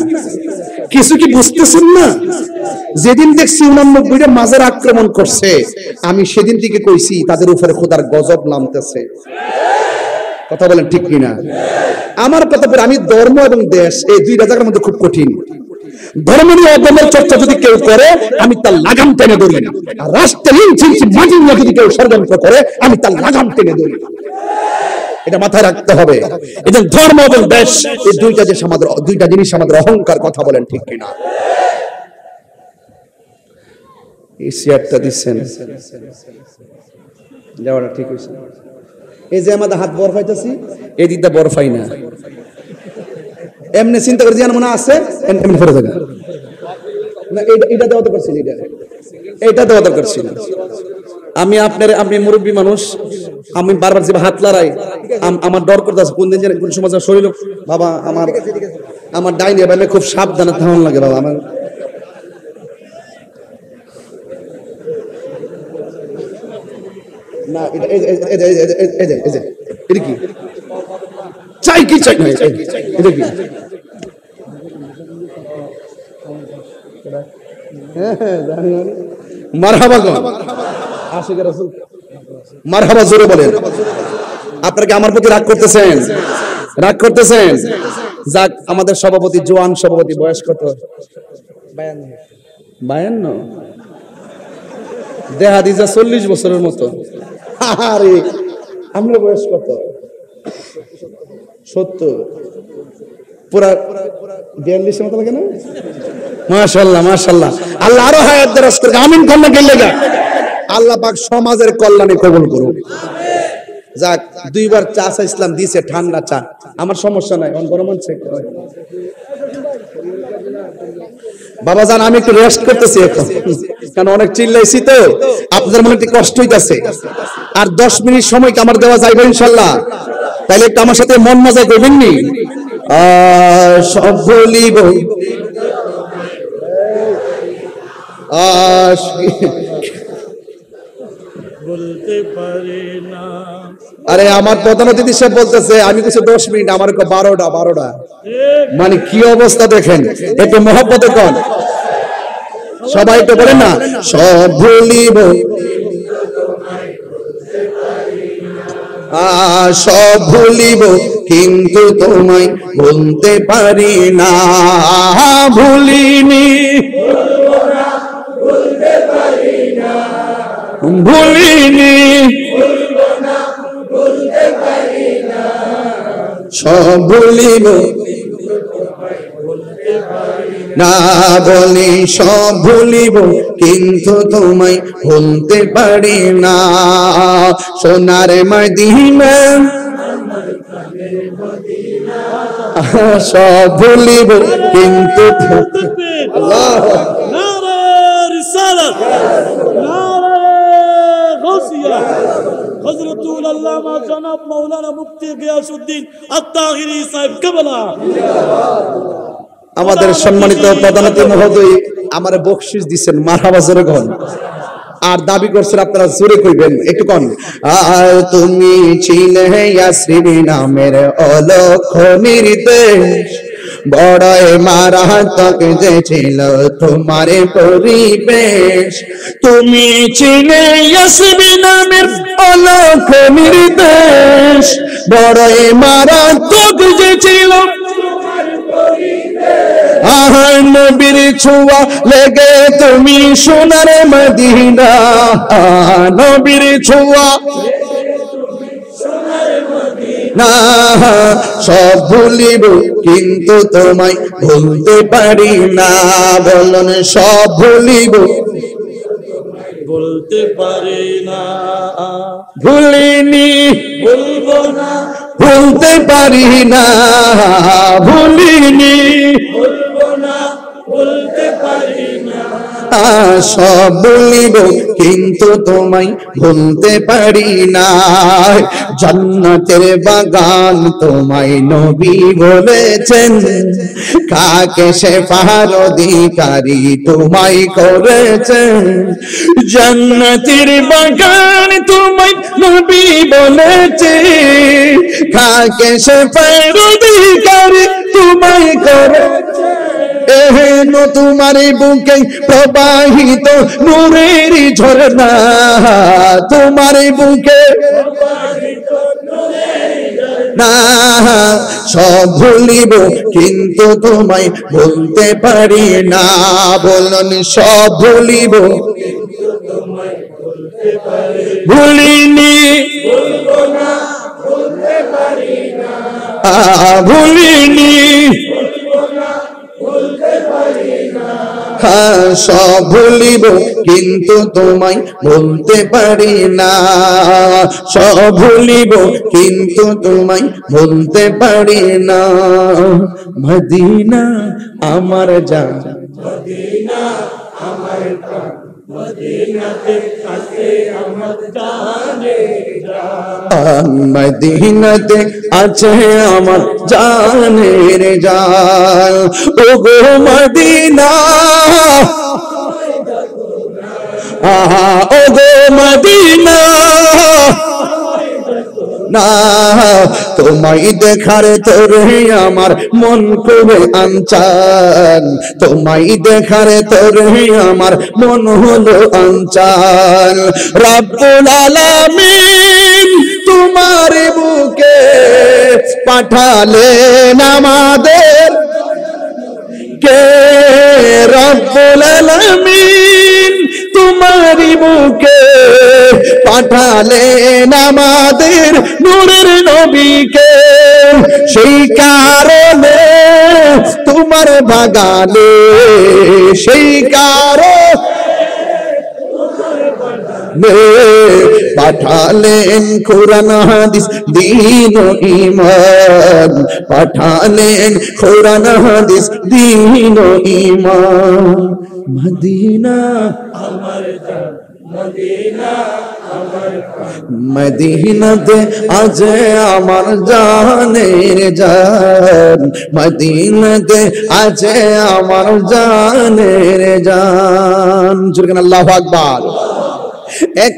কিছু কি বুঝতেছেন না? যেদিন দেখছি 89টা মাজার আক্রমণ করছে, আমি সেদিন থেকে কইছি তাদের উপরে খোদার গজব নামতেছে। কথা বলেন ঠিক কিনা? আমার কথা বলে, আমি ধর্ম এবং দেশ এই দুইটা জায়গার মধ্যে খুব কঠিন। ধর্ম নিয়ে অধর্মের চর্চা যদি কেউ করে, আমি তার লাগাম টেনে ধরি না। আর রাষ্ট্রের ইঞ্চি ইঞ্চি মাটি নিয়ে যদি কেউ ষড়যন্ত্র করে, আমি তার লাগাম টেনে ধরি না। এটা মাথায় রাখতে হবে। এবং ধর্ম এবং দেশ এই দুইটা জিনিস আমাদের অহংকার। কথা বলেন ঠিক কিনা? এই চেয়ারটা দিচ্ছেন, যাওয়াটা ঠিক হয়েছে। এই যে আমাদের হাত বরফ হইতেছি, এই দিকটা বরফ হয় না। এমনি চিন্তা করে যে মনে আছে এমনি ফেরে থাকে না। এটা দেওয়া দরকার ছিল, এটা দেওয়া দরকার ছিল। আপনি মুরব্বী মানুষ, আমি বারবার যে হাত লড়াই, আমার ডর করতেছে কোন দিন কোন সময় শরীর। বাবা আমার ডাইনি বাইলে খুব সাবধানে থাকুন লাগে বাবা। আমার না এটা কি চাই কি চাই না, এটা কি? মারহাবা গো, আশিক রাসূল মারহাবা জোরে বলেন। আপনারা কি আমার প্রতি রাগ করতেছেন? রাগ করতেছেন? যাক, আমাদের সভাপতি, জোয়ান সভাপতি, বয়স কত? 52। দেহা দিজা 40 বছরের মতো। আরে আপনার বয়স কত? 70। পুরা 42 মতো লাগে না? মাশাআল্লাহ মাশাআল্লাহ। আল্লাহ আরো হায়াত দারাজ করুক। আমিন কন্যা গেলে গা। আল্লাহ পাক সমাজের কল্যাণে কবুল করুক। যাক, দুইবার চা চাইছিলাম, দিছে ঠান্ডা চা। আমার সমস্যা নাই, অন গরম আনছে। বাবা জান, আমি একটু রেস্ট করতেছি এখন, কারণ অনেক চিল্লাইছি তো, আপনাদের মনে একটু কষ্ট হইতাছে। আর 10 মিনিট সময় কি আমার দেওয়া যাইবে ইনশাআল্লাহ? তাইলে একটু আমার সাথে মন মজা করবেন নি? সব বলিব বলতে পারি না। আরে আমার প্রধান অতিথি সাহেব বলতেছে আমি কিছু 10 মিনিট, আমার 12টা। মানে কি অবস্থা দেখেন। একটু মহব্বতে কন সবাই, তো বলেন না সব ভুলিব, সব ভুলিব কিন্তু তোমায় বলতে পারি না। ভুলিনি, ভুলিনি, সব ভুলিব না বলি, সব ভুলিব কিন্তু তোমায় ভুলতে পারি না। সোনার মদিনা সব ভুলিব কিন্তু আল্লাহু নারে রিসালাত, নারে গাউসিয়া, হযরতুল আল্লামা জনাব মাওলানা মুফতি গিয়াসউদ্দিন আত-তাহিরি সাহেব কেবলা। আমাদের সম্মানিত প্রধান অতিথি মহোদয় আমারে বকশিশ দিচ্ছেন, মারহাবা জোরে কোন। আর দাবি করছেন আপনারা জোরে কইবেন, একটু কোন। আর তুমি ছিলে ইয়াসরিন নামের অলক্ষ নির্দেশ, বড়ই মারাত্মক যে ছিল তোমার পরিবেশ। তুমি ছিলে ইয়াসরিন নামের অলক্ষ নির্দেশ, বড়ই মারাত্মক যে ছিল আহার নবীর ছোঁয়া লেগে তুমি সোনার মদিনা, নবীর ছোঁয়া না সব ভুলিব কিন্তু তোমায় ভুলতে পারি না। বলুন সব ভুলিব বলতে পারি না, ভুলিনি ভুলবো না, ভুলতে পারি না, ভুলিনি ভুলবো না, ভুলতে পারি না। সব ভুলিব কিন্তু তোমায় ভুলতে পারি না। জান্নাতের বাগান তোমায় নবী বলেছেন, কাকে শেফার অধিকারী তোমায় করেছেন। জান্নাতের বাগান তোমায় নবী বলেছেন, কাকে শেফার অধিকারী তোমায় করেছেন। এহেন তোমার বুকে প্রবাহিত নূরের ঝরনা, তোমার বুকে না সব ভুলিব কিন্তু তোমায় ভুলতে পারি না। বলুন সব ভুলিব ভুলিনি ভুলবো না, ভুলতে পারি না, ভুলিনি সব ভুলিব কিন্তু তোমায় ভুলতে পারি না। সব ভুলিব কিন্তু তোমায় ভুলতে পারি না। মদিনা আমার জান, মদিনা আমার প্রাণ, মদিনাতে আছে আমার জানের জান, মদিনাতে আছে আমার জানের জান। ও গো মদিনা, ও গো মদিনা না তোমায় দেখার তোরে আমার মন করে আনচান, তোমায় দেখার তোরে আমার মন হলো আনচান। রব্বুল আলামিন তোমার বুকে পাঠালেন আমাদের কে, রব্বুল আলামিন তোমার বুকে পাঠালেন আমাদের নূরের নবীকে। সেই কারণে তোমার বাগানে, সেই কারণে পাঠালেন কোরআন হাদিস দ্বীন ও ঈমান, পাঠালেন কোরআন হাদিস দ্বীন ও ঈমান। মদিনা আমার জান, মদিনা আমার প্রাণ, মদিনাতে আছে আমার জানের জান, মদিনাতে আছে আমার জানের জান। জোরে আল্লাহু আকবার।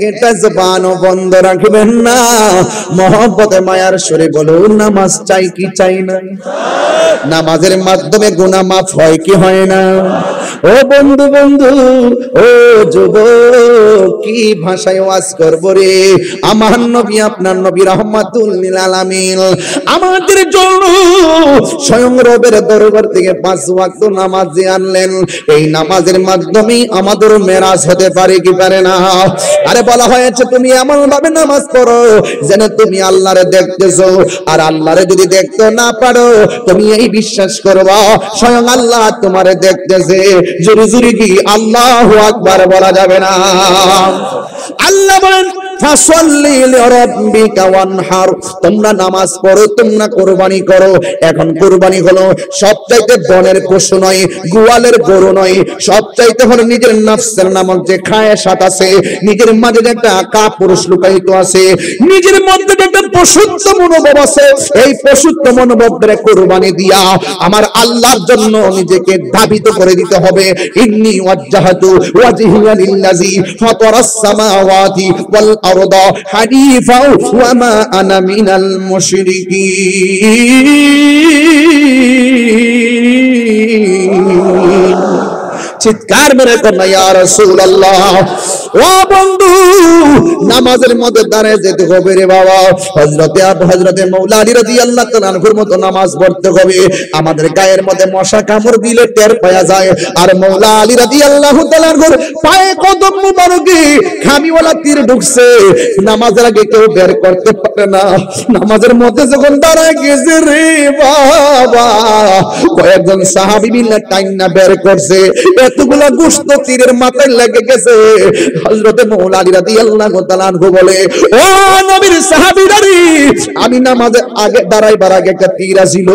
একটা জবানও বন্ধ রাখবেন না, মহব্বতে মায়ার সুরে বলুন নামাজ চাই কি চাই না? নামাজের মাধ্যমে গুনাহ মাফ হয় কি হয় না? ও বন্ধু বন্ধু, ও যুবক, কি ভাষায় ওয়াজ করব রে? আমার নবী আপনার নবী রাহমাতুল লিল আলামিন আমাদের জন্য স্বয়ং রবের দরবার থেকে 5 ওয়াক্ত নামাজ আনলেন। এই নামাজের মাধ্যমে আমাদের মেরাজ হতে পারে কি পারে না? আরে বলা হয়েছে তুমি এমন ভাবে নামাজ পড়ো যেন তুমি আল্লাহরে দেখতেছো, আর আল্লাহরে যদি দেখতে না পারো তুমি এই বিশ্বাস করবা স্বয়ং আল্লাহ তোমারে দেখতেছে। জোরে জোরে কি আল্লাহু আকবার বলা যাবে না? আল্লাহ বলেন ফাসাল্লি লিরাব্বিকা ওয়ানহার, তোমরা নামাজ পড়ো, তোমরা কুরবানি করো। এখন কুরবানি হলো সবচাইতে বনের পশু নয়, গোয়ালের গরু নয়, সবচাইতে হলো নিজের নফসের নামক যে খায়েশাত আছে, নিজের মাঝে যে একটা কাপুরুষ লুকায়িত আছে, নিজের মধ্যে একটা পশুত্ব মনোভাব আছে, এই পশুত্ব মনোভাবের কুরবানি দিয়া আমার আল্লাহর জন্য নিজেকে ধাবিত করে দিতে হবে। ইন্নী ওয়াজ্জাহাতু ওয়াজহিয়া লিল্লাযী ফাতারাস সামাওয়াতি ওয়াল আরদা হানিফা ওয়া মা আনা মিনাল মুশরিকিন। চিৎকার মেরে কন্যা ইয়া রাসূলুল্লাহ। ও বন্ধু, নামাজের মধ্যে দাঁড়িয়ে যেতে হবে রে বাবা। হযরতে মাওলা আলী রাদিয়াল্লাহু তাআলা আনহুর মতো নামাজ পড়তে হবে। আমাদের গায়ের মধ্যে মশা কামড় দিলে টের পাওয়া যায়, আর মাওলা আলী রাদিয়াল্লাহু তাআলা আনহুর পায়ে কদম মুবারকে খামিওয়ালা তীর ঢুকছে, নামাজের আগে কেউ বের করতে পারে না। নামাজের মধ্যে যখন দাঁড়ায় গেছে রে বাবা, কয়েকজন সাহাবী মিলে টাইনা বের করছে, এতগুলা গোশত তীরের মাথায় লেগে গেছে। হযরতে মাওলা আলী রাদিয়াল্লাহু তাআলা আনহু বলে, ও নবীর সাহাবীরা, আমি নামাজে আগে দাঁড়াইবার আগে একটা তীর ছিল,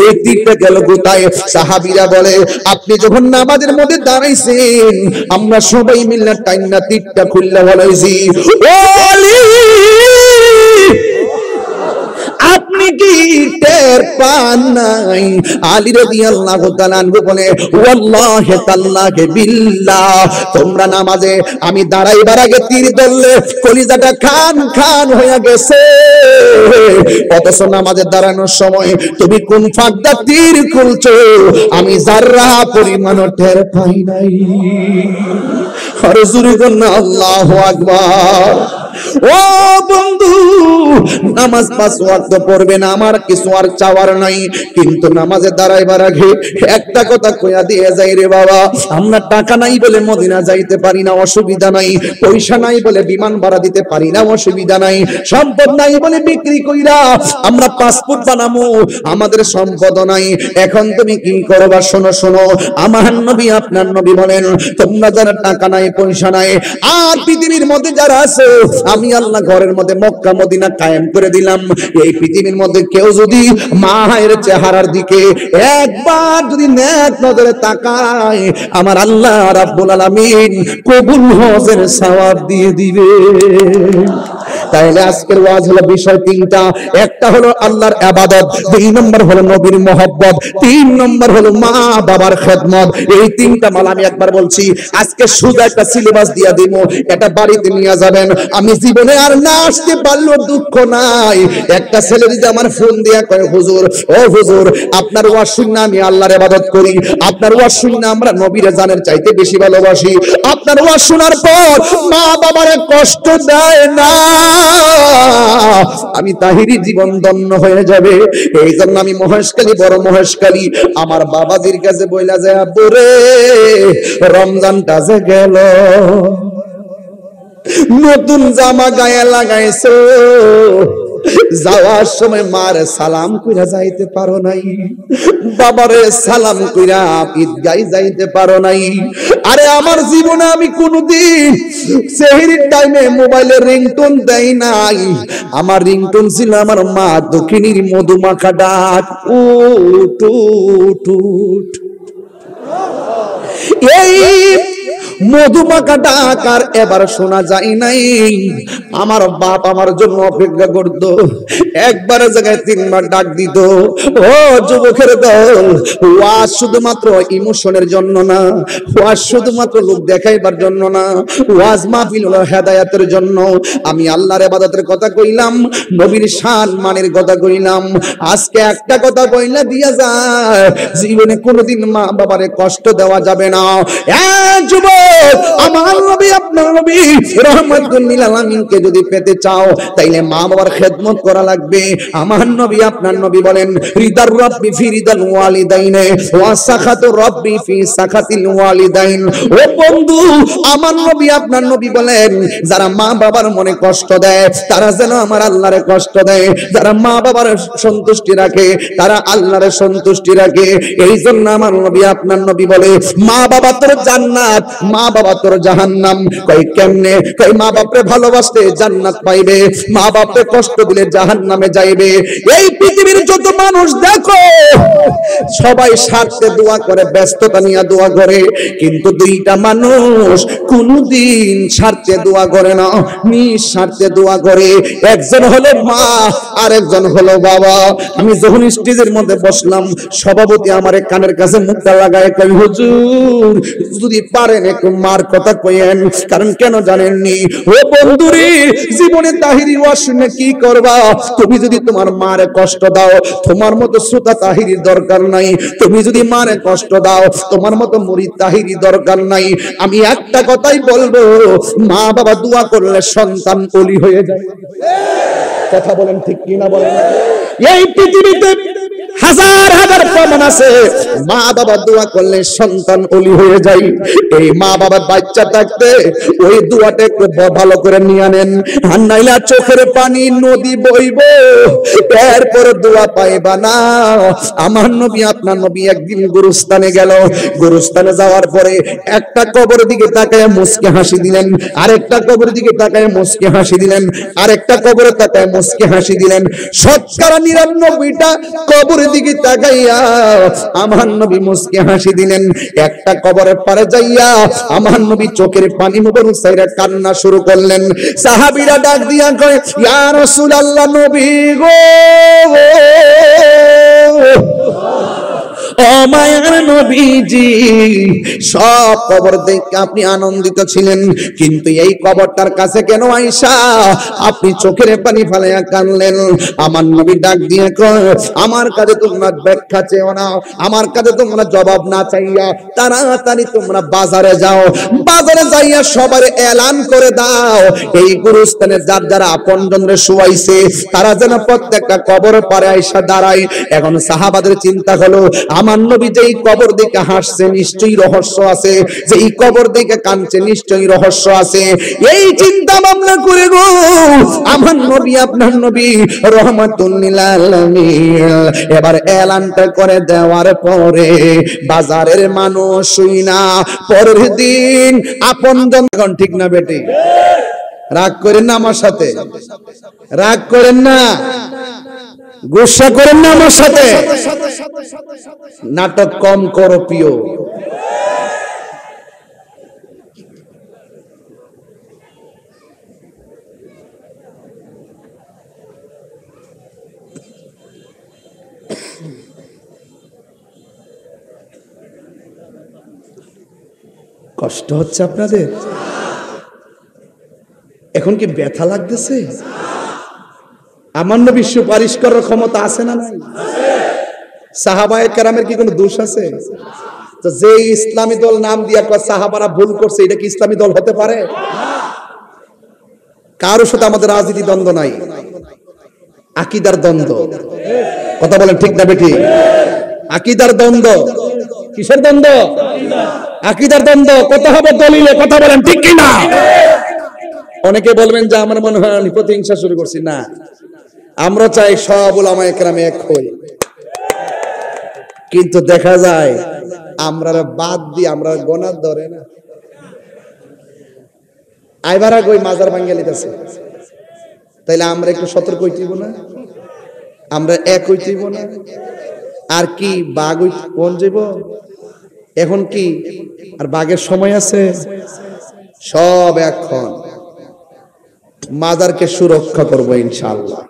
এই তীরটা গেল কোথায়? সাহাবীরা বলে, আপনি যখন নামাজের মধ্যে দাঁড়াইছেন, আমরা সবাই মিলে টাইনা তীরটা খুললে বলাইছি, ও আলী আপনি কি টের পান নাই? আলী রাদিয়াল্লাহু তাআলা আনহু বলে, ওয়াল্লাহি তাআলাকে বিল্লাহ, তোমরা নামাজে আমি দাঁড়াইবার আগে তীর ধরলে কলিজাটা খান খান হয়ে গেছে, অথচ নামাজে দাঁড়ানোর সময় তুমি কোন ফাঁকটা তীর খুলছো আমি যাররা পরিমাণ টের পাই নাই। আর জোরে কন্যা আল্লাহু আকবার। ও বন্ধু, নামাজ 5 ওয়াক্ত পড়বেন, আমার কিছু আর চাওয়ার নাই, কিন্তু নামাজে দাঁড়াইবার আগে একটা কথা কইয়া দিয়ে যাই রে বাবা, আমরা টাকা নাই বলে মদিনা যাইতে পারি না, অসুবিধা নাই, পয়সা নাই বলে বিমান ভাড়া দিতে পারি না, অসুবিধা নাই, সম্পদ নাই বলে বিক্রি কইরা আমরা পাসপোর্ট বানামু, আমাদের সম্পদ নাই। এখন তুমি কি করবা? শোনো শোনো, আমার নবী আপনার নবী বলেন, তোমরা যারা টাকা নাই পয়সা নাই আর পৃথিবীর মধ্যে যারা আছে, আমি আল্লাহ ঘরের মধ্যে মক্কা মদিনা কায়েম করে দিলাম। এই পৃথিবীর মধ্যে কেউ যদি মায়ের চেহারার দিকে একবার যদি নেক নজরে তাকায়, আমার আল্লাহ রাব্বুল আলামিন কবুল হজের সওয়াব দিয়ে দিবে। তাইলে আজকের ওয়াজ হলো বিষয় তিনটা, একটা হলো আল্লাহর ইবাদত, 2 নম্বর হলো নবীর মহব্বত, 3 নম্বর হলো মা বাবার খেদমত। এই তিনটা মাল আমি একবার বলছি, আজকে শুধু একটা সিলেবাস দিয়া দিব, এটা বাড়িতে নিয়ে যাবেন। আমি জীবনে আর না আসতে পারলেও দুঃখ নাই। একটা ছেলে যদি আমার ফোন দিয়া কয়, হুজুর ও হুজুর, আপনার ওয়াজ শুনে আমি আল্লাহর ইবাদত করি, আপনার ওয়াজ শুনে আমরা নবীর জানের চাইতে বেশি ভালোবাসি, আপনার ওয়াজ শোনার পর মা বাবার কষ্ট দেয় না, আমি তাহিরি জীবন ধন্য হয়ে যাবে। এই জন্য আমি মহেশখালী, বড় মহেশখালী আমার বাবাজির কাছে বইলা যায়, আব্বু রে রমজানটা যে গেল, নতুন জামা গায়ে লাগাইছো, যাওয়ার সময় মার সালাম কইরা যাইতে পারো নাই, বাবারে সালাম কইরা ঈদগায় যাইতে পারো নাই। আরে আমার জীবনে আমি কোনদিন সেহরির টাইমে মোবাইলে রিংটোন দেই নাই, আমার রিংটোন ছিল আমার মা দক্ষিণীর মধুমাখা ডাক, উট উট উট। এই মধুমাখা ডাক আর এবার শোনা যায় নাই। আমার বাপ আমার জন্য অপেক্ষা করত, একবার জায়গায় 3 বার ডাক দিত। ও যুবকের দল, ওয়াজ শুধুমাত্র ইমোশনের জন্য না, ওয়াজ শুধুমাত্র লোক দেখাইবার জন্য না, ওয়াজ মাহফিল হলো হেদায়েতের জন্য। আমি আল্লাহর ইবাদতের কথা কইলাম, নবীর শান মানের কথা কইলাম, আজকে একটা কথা কইলা দিয়া যায়, জীবনে কোনোদিন মা বাবারে কষ্ট দেওয়া যাবে না। যুবক, আমার নবী আপনার নবী রহমাতুল লিল আলামিনকে যদি পেতে চাও, তাইলে মা বাবার খেদমত করা লাগবে। আমার নবী আপনার নবী বলেন, রিদার রাব্বি ফি রিদাল ওয়ালিদাইন ওয়া সাখাতু রাব্বি ফি সাখাতিল ওয়ালিদাইন। ও বন্ধু, আমার নবী আপনার নবী বলেন, যারা মা বাবার মনে কষ্ট দেয় তারা যেন আমার আল্লাহরে কষ্ট দেয়, যারা মা বাবার সন্তুষ্টি রাখে তারা আল্লাহরে সন্তুষ্টি রাখে। এই জন্য আমার নবী আপনার নবী বলে, মা বাবা তোর জান্নাত, মা বাবা তোর জাহান্নাম। কই কেমনে? কই মা বাপরে ভালোবাসলে জান্নাত পাইবে, মা বাপরে কষ্ট দিলে জাহান্নামে যাইবে। এই পৃথিবীর যত মানুষ দেখো সবাই স্বার্থে দোয়া করে, ব্যস্ততা নিয়ে দোয়া করে, কিন্তু দুইটা মানুষ কোনদিন স্বার্থে দোয়া করে না, নিঃস্বার্থে দোয়া করে। একজন হলো মা আর একজন হলো বাবা। আমি যখন স্টেজের মধ্যে বসলাম, সভাপতি আমার কানের কাছে মুখটা লাগায় কই, হুজুর যদি পারেন একটু মার কথা কইেন, কারণ কেন জানেননি ও বন্ধুরে, জীবনে তাহিরি ওয়াজ শুনে কি করবা? তুমি যদি তোমার মারে কষ্ট দাও, তোমার মতো শ্রোতা তাহিরির দরকার নাই। তুমি যদি মারে কষ্ট দাও, তোমার মতো মুরিদ তাহিরি দরকার নাই। আমি একটা কথাই বলবো, মা বাবা দোয়া করলে সন্তান ওলি হয়ে যায়। কথা বলেন ঠিক কিনা বলেন? এই পৃথিবীতে হাজার হাজার প্রমাণ আছে, মা বাবা দোয়া করলে সন্তান ওলি হয়ে যায়। এই মা বাবার বাচ্চা থাকতে ওই দোয়াটা একটু ভালো করে নিয়ে নেন, আর নাইলে চোখের পানি নদী বইব, এরপরে দোয়া পাইবা না। আমার নবী আপনার নবী একদিন গুরুস্থানে গেল, গুরুস্থানে যাওয়ার পরে একটা কবরের দিকে তাকায় মুচকে হাসি দিলেন, আরেকটা কবরের দিকে তাকায় মুচকে হাসি দিলেন, আরেকটা কবরে তাকায় মুচকে হাসি দিলেন। শতকরা 99টা কবরের দিকে তাকাইয়া আমার নবী মুচকে হাসি দিলেন। একটা কবরের পারে যাইয়া আমার নবী চোখের পানি মুবারক ছাইরা কান্না শুরু করলেন। সাহাবীরা ডাক দিয়া কয়, ইয়া রাসূলুল্লাহ, নবী গো, ও মায়ার নবীজি, সব কবর দেখে আপনি আনন্দিত ছিলেন, কিন্তু এই কবরটার কাছে কেন আইসা আপনি চোখের পানি ফেলাইয়া কাঁদলেন? আমার নবী ডাক দিয়ে কয়, আমার কাছে তোমরা ব্যাখ্যা চেও না, আমার কাছে তোমরা জবাব না চাইয়া তাড়াতাড়ি তোমরা বাজারে যাও, বাজারে যাইয়া সবার এলান করে দাও, এই গুরুস্থানে যার যারা আপনজনরে শুয়াইছে তারা যেন প্রত্যেকটা কবর পারে আইসা দাঁড়ায়। এখন সাহাবাদের চিন্তা হলো, আমার নবী যেই কবর দিকে হাসছে নিশ্চয়ই রহস্য আছে, যেই কবর দিকে কাঁদছে নিশ্চয়ই রহস্য আছে। এই চিন্তা ভাবনা করে গো আমার নবী আপনার নবী রহমাতুল লিল আলামিন এবার এলানটা করে দেওয়ার পরে বাজারের মানুষ শুই না, পরের দিন আপনজন, ঠিক না বেটি? রাগ করেন না আমার সাথে, রাগ করেন না, গুসা করেন না আমার সাথে, নাটক কম করো প্রিয়। কষ্ট হচ্ছে আপনাদের? এখন কি ব্যথা লাগতেছে? আমার নবী সুপারিশ করার ক্ষমতা আছে না নাই? সাহাবায়ে কেরামের কি কোনো দোষ আছে? তো যে ইসলামী দল নাম দিয়া কয় সাহাবারা ভুল করছে, এটা কি ইসলামী দল হতে পারে? কারোর সাথে আমাদের রাজনীতি দ্বন্দ্ব নাই, আকীদার দ্বন্দ্ব। কথা বলেন ঠিক না বেঠি? আকীদার দ্বন্দ্ব। কিসের দ্বন্দ্ব? আকীদার দ্বন্দ্ব। কথা হবে দলিলে। কথা বলেন ঠিক কি না? অনেকে বলবেন যে আমার মনে হয় আমি প্রতিহিংসা শুরু করছি। না, আমরা চাই সব উলামায়ে কেরাম এক হই, কিন্তু দেখা যায় আমরা বাদ দিয়ে আমরা গোনার ধরে না। আইবারা কই মাজার ভাঙ্গা লিতেছে, তাইলে আমরা একটু সতর্ক হইতেইব না? আমরা এক হইতেইব না? আর কি বাঘ কোন যাব? এখন কি আর বাঘের সময় আছে? সব এখন মাজারকে সুরক্ষা করবো ইনশাআল্লাহ।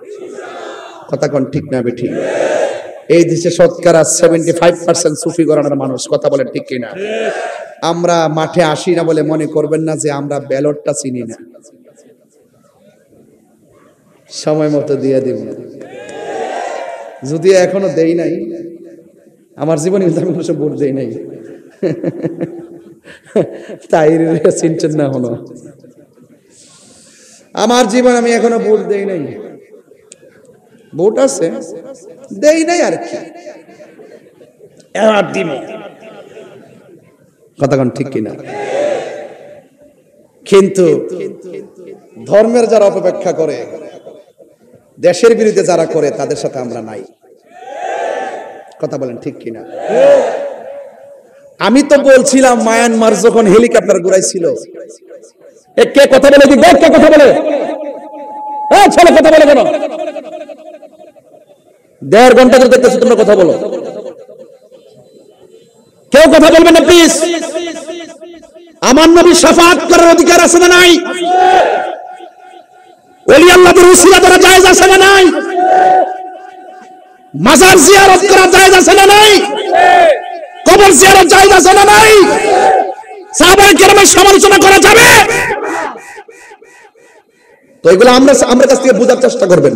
কথা কোন ঠিক না বেঠিক? এই দেশে শতকরা 75% সুফি ঘরানার মানুষ। কথা বলেন ঠিক কিনা? আমরা মাঠে আসি না বলে মনে করবেন না যে আমরা ব্যালটটা চিনি না, সময় মতো দিয়ে দিব। যদি এখনো দেই নাই, আমার জীবনে আমি কোনো ভোট দেই নাই, তাই চিনছেন না হলো আমার জীবন, আমি এখনো ভোট দেই নাই। ভোট আছে, দেই নাই আর কি, এবার দিব। কথা কোন ঠিক কিনা? কিন্তু ধর্মের যারা অপব্যাখ্যা করে, দেশের বিরুদ্ধে যারা করে, তাদের সাথে আমরা নাই। কথা বলেন ঠিক কিনা? আমি তো বলছিলাম মায়ানমার যখন হেলিকপ্টার ঘুরাইছিল, কে কথা বলে দিক, কে কথা বলে, ছেলে কথা বলে কেন? 1.5 ঘন্টা ধরে দেখতেছি তোমরা কথা বলো, কেউ কথা বলবে না প্লিজ। আমার নবী শাফাআত করার অধিকার আছে না নাই? ওলি আল্লাহদের উসিলা দ্বারা জায়েজ আছে না নাই? মাজার জিয়ারত করা জায়েজ আছে না নাই? কবর জিয়ারত জায়েজ আছে না নাই? সাহাবায়ে কেরামের সমালোচনা করা যাবে? তো এগুলো আমরা কাছ থেকে বোঝার চেষ্টা করবেন।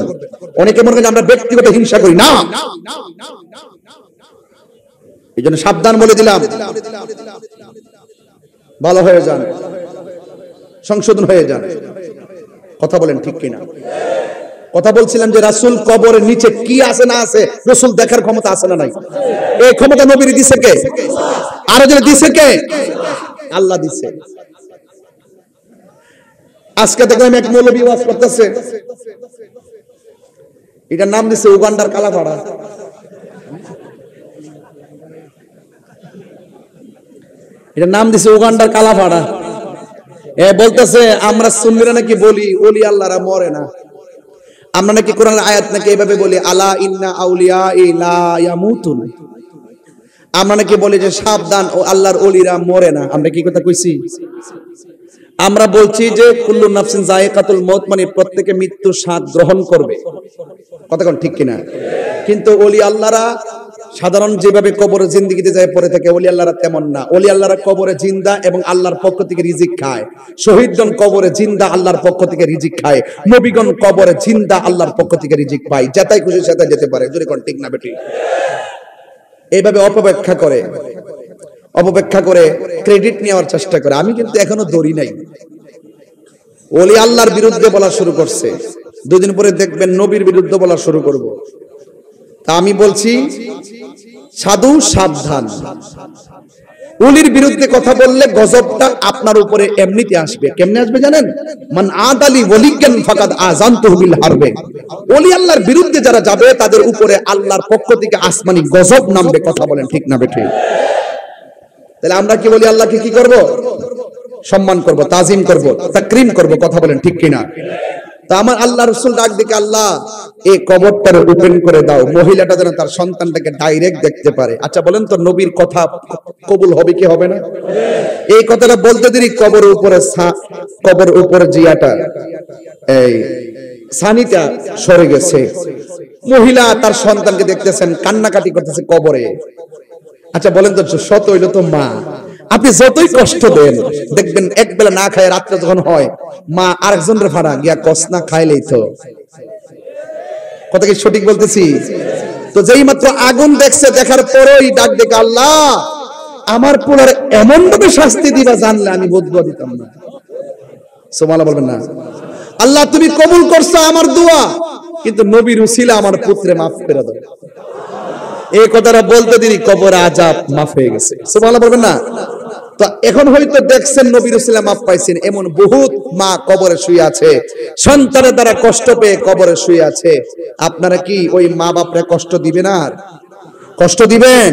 অনেকে মনে করেন আমরা ব্যক্তিগত হিংসা করি, না। এই জন্য সাবধান বলে দিলাম, ভালো হয়ে যান, সংশোধন হয়ে যান। কথা বলেন ঠিক কিনা? কথা বলছিলাম যে রাসূল কবরের নিচে কি আছে না আছে রাসূল দেখার ক্ষমতা আছে না নাই? এই ক্ষমতা নবীর দিছে কে? আর যে দিছে কে? আল্লাহ দিছে। আজকে দেখলাম এক মৌলবী ওয়াজ করতেছে, এটার নাম দিছে উগান্ডার কালাপাড়া। এটার নাম দিছে উগান্ডার কালাপাড়া। বলতেছে আমরা সুন্নিরা নাকি বলি ওলি আল্লাহরা মরে না। আমরা নাকি কোরআনের আয়াত নাকি এইভাবে বলি, আলা ইন্না আউলিয়া লা ইয়ামুতুন। আমরা নাকি বলি যে সাবধান, ও আল্লাহর ওলিরা মরে না। আমরা কি কথা কইছি? আমরা বলছি যে কুল্লু নাফসিন যায়কাতুল মউত, মানে প্রত্যেকে মৃত্যুর স্বাদ গ্রহণ করবে। কথা কোন ঠিক কিনা? কিন্তু ওলি আল্লাহরা সাধারণ যেভাবে কবরে জিন্দেগিতে যায় পড়ে থাকে, ওলি আল্লাহরা তেমন না। ওলি আল্লাহরা কবরে জিন্দা এবং আল্লাহর পক্ষ থেকে রিজিক খায়। শহীদগণ কবরে জিন্দা, আল্লাহর পক্ষ থেকে রিজিক খায়। নবীগণ কবরে জিন্দা, আল্লাহর পক্ষ থেকে রিজিক পায়। যেটাই খুশি সেটাই যেতে পারে। জোরে কোন ঠিক না বেটি? এইভাবে অপব্যাখ্যা করে ক্রেডিট নেওয়ার চেষ্টা করে। আমি কিন্তু এখনো দড়ি নাই। ওলি আল্লাহর বিরুদ্ধে বলা শুরু করছে, 2 দিন পরে দেখবেন নবীর বিরুদ্ধে বলা শুরু করব। তা আমি বলছি সাধু সাবধান। ওলির বিরুদ্ধে কথা বললে গজবটা আপনার উপরে এমনিতে আসবে। কেমনে আসবে জানেন? মান আদালি ওলিয়ান ফাকাদ আযানতুহু বিল হারবে। ওলি আল্লাহর বিরুদ্ধে যারা যাবে তাদের উপরে আল্লাহর পক্ষ থেকে আসমানি গজব নামবে। কথা বলেন ঠিক না বেঠিক? তাহলে আমরা কি বলি? আল্লাহকে কি করব? সম্মান করব, তাজিম করব, তাকরীম করব। কথা বলেন ঠিক কিনা? তা আমার আল্লাহ রাসূল ডাক দিকে, আল্লাহ এই কবরটার ওপেন করে দাও, মহিলাটা যেন তার সন্তানটাকে ডাইরেক্ট দেখতে পারে। আচ্ছা বলেন তো, নবীর কথা কবুল হবে কি হবে না? এই কথাটা বলতে দেরি কবর উপরে জিয়াটা, এই সানিটা সরে গেছে। মহিলা তার সন্তানকে দেখতেছেন, কান্নাকাটি করতেছে কবরে। আচ্ছা বলেন তো, সত হইল তো মা। আপনি যতই কষ্ট দেন, দেখবেন এক বেলা না খায় রাত্রে যখন হয়, মা আরেকজনের ভাড়া গিয়া কষ্ট না খাইলেই তো। কথা কি সঠিক বলতেছি? তো যেই মাত্র আগুন দেখছে, দেখার পরেই ডাক ডেকে, আল্লাহ আমার পোলার এমন ভাবে শাস্তি দিবা জানলে আমি বদুয়া দিতাম না। সুবহানাল্লাহ বলবেন না? আল্লাহ তুমি কবুল করছো আমার দোয়া, কিন্তু নবীর উসিলা আমার পুত্রে মাফ করে দাও। এই কথাটা বলতে দেরি কবর আযাব মাফ হয়ে গেছে। সুবহানাল্লাহ বলবেন না? তো এখন হয়তো দেখছেন নবীর উসিলা মাফ পাইছেন, এমন বহুত মা কবরে শুয়ে আছে, সন্তানের দ্বারা কষ্ট পেয়ে কবরে শুয়ে আছে। আপনারা কি ওই মা বাপরে কষ্ট দিবেন? আর কষ্ট দিবেন?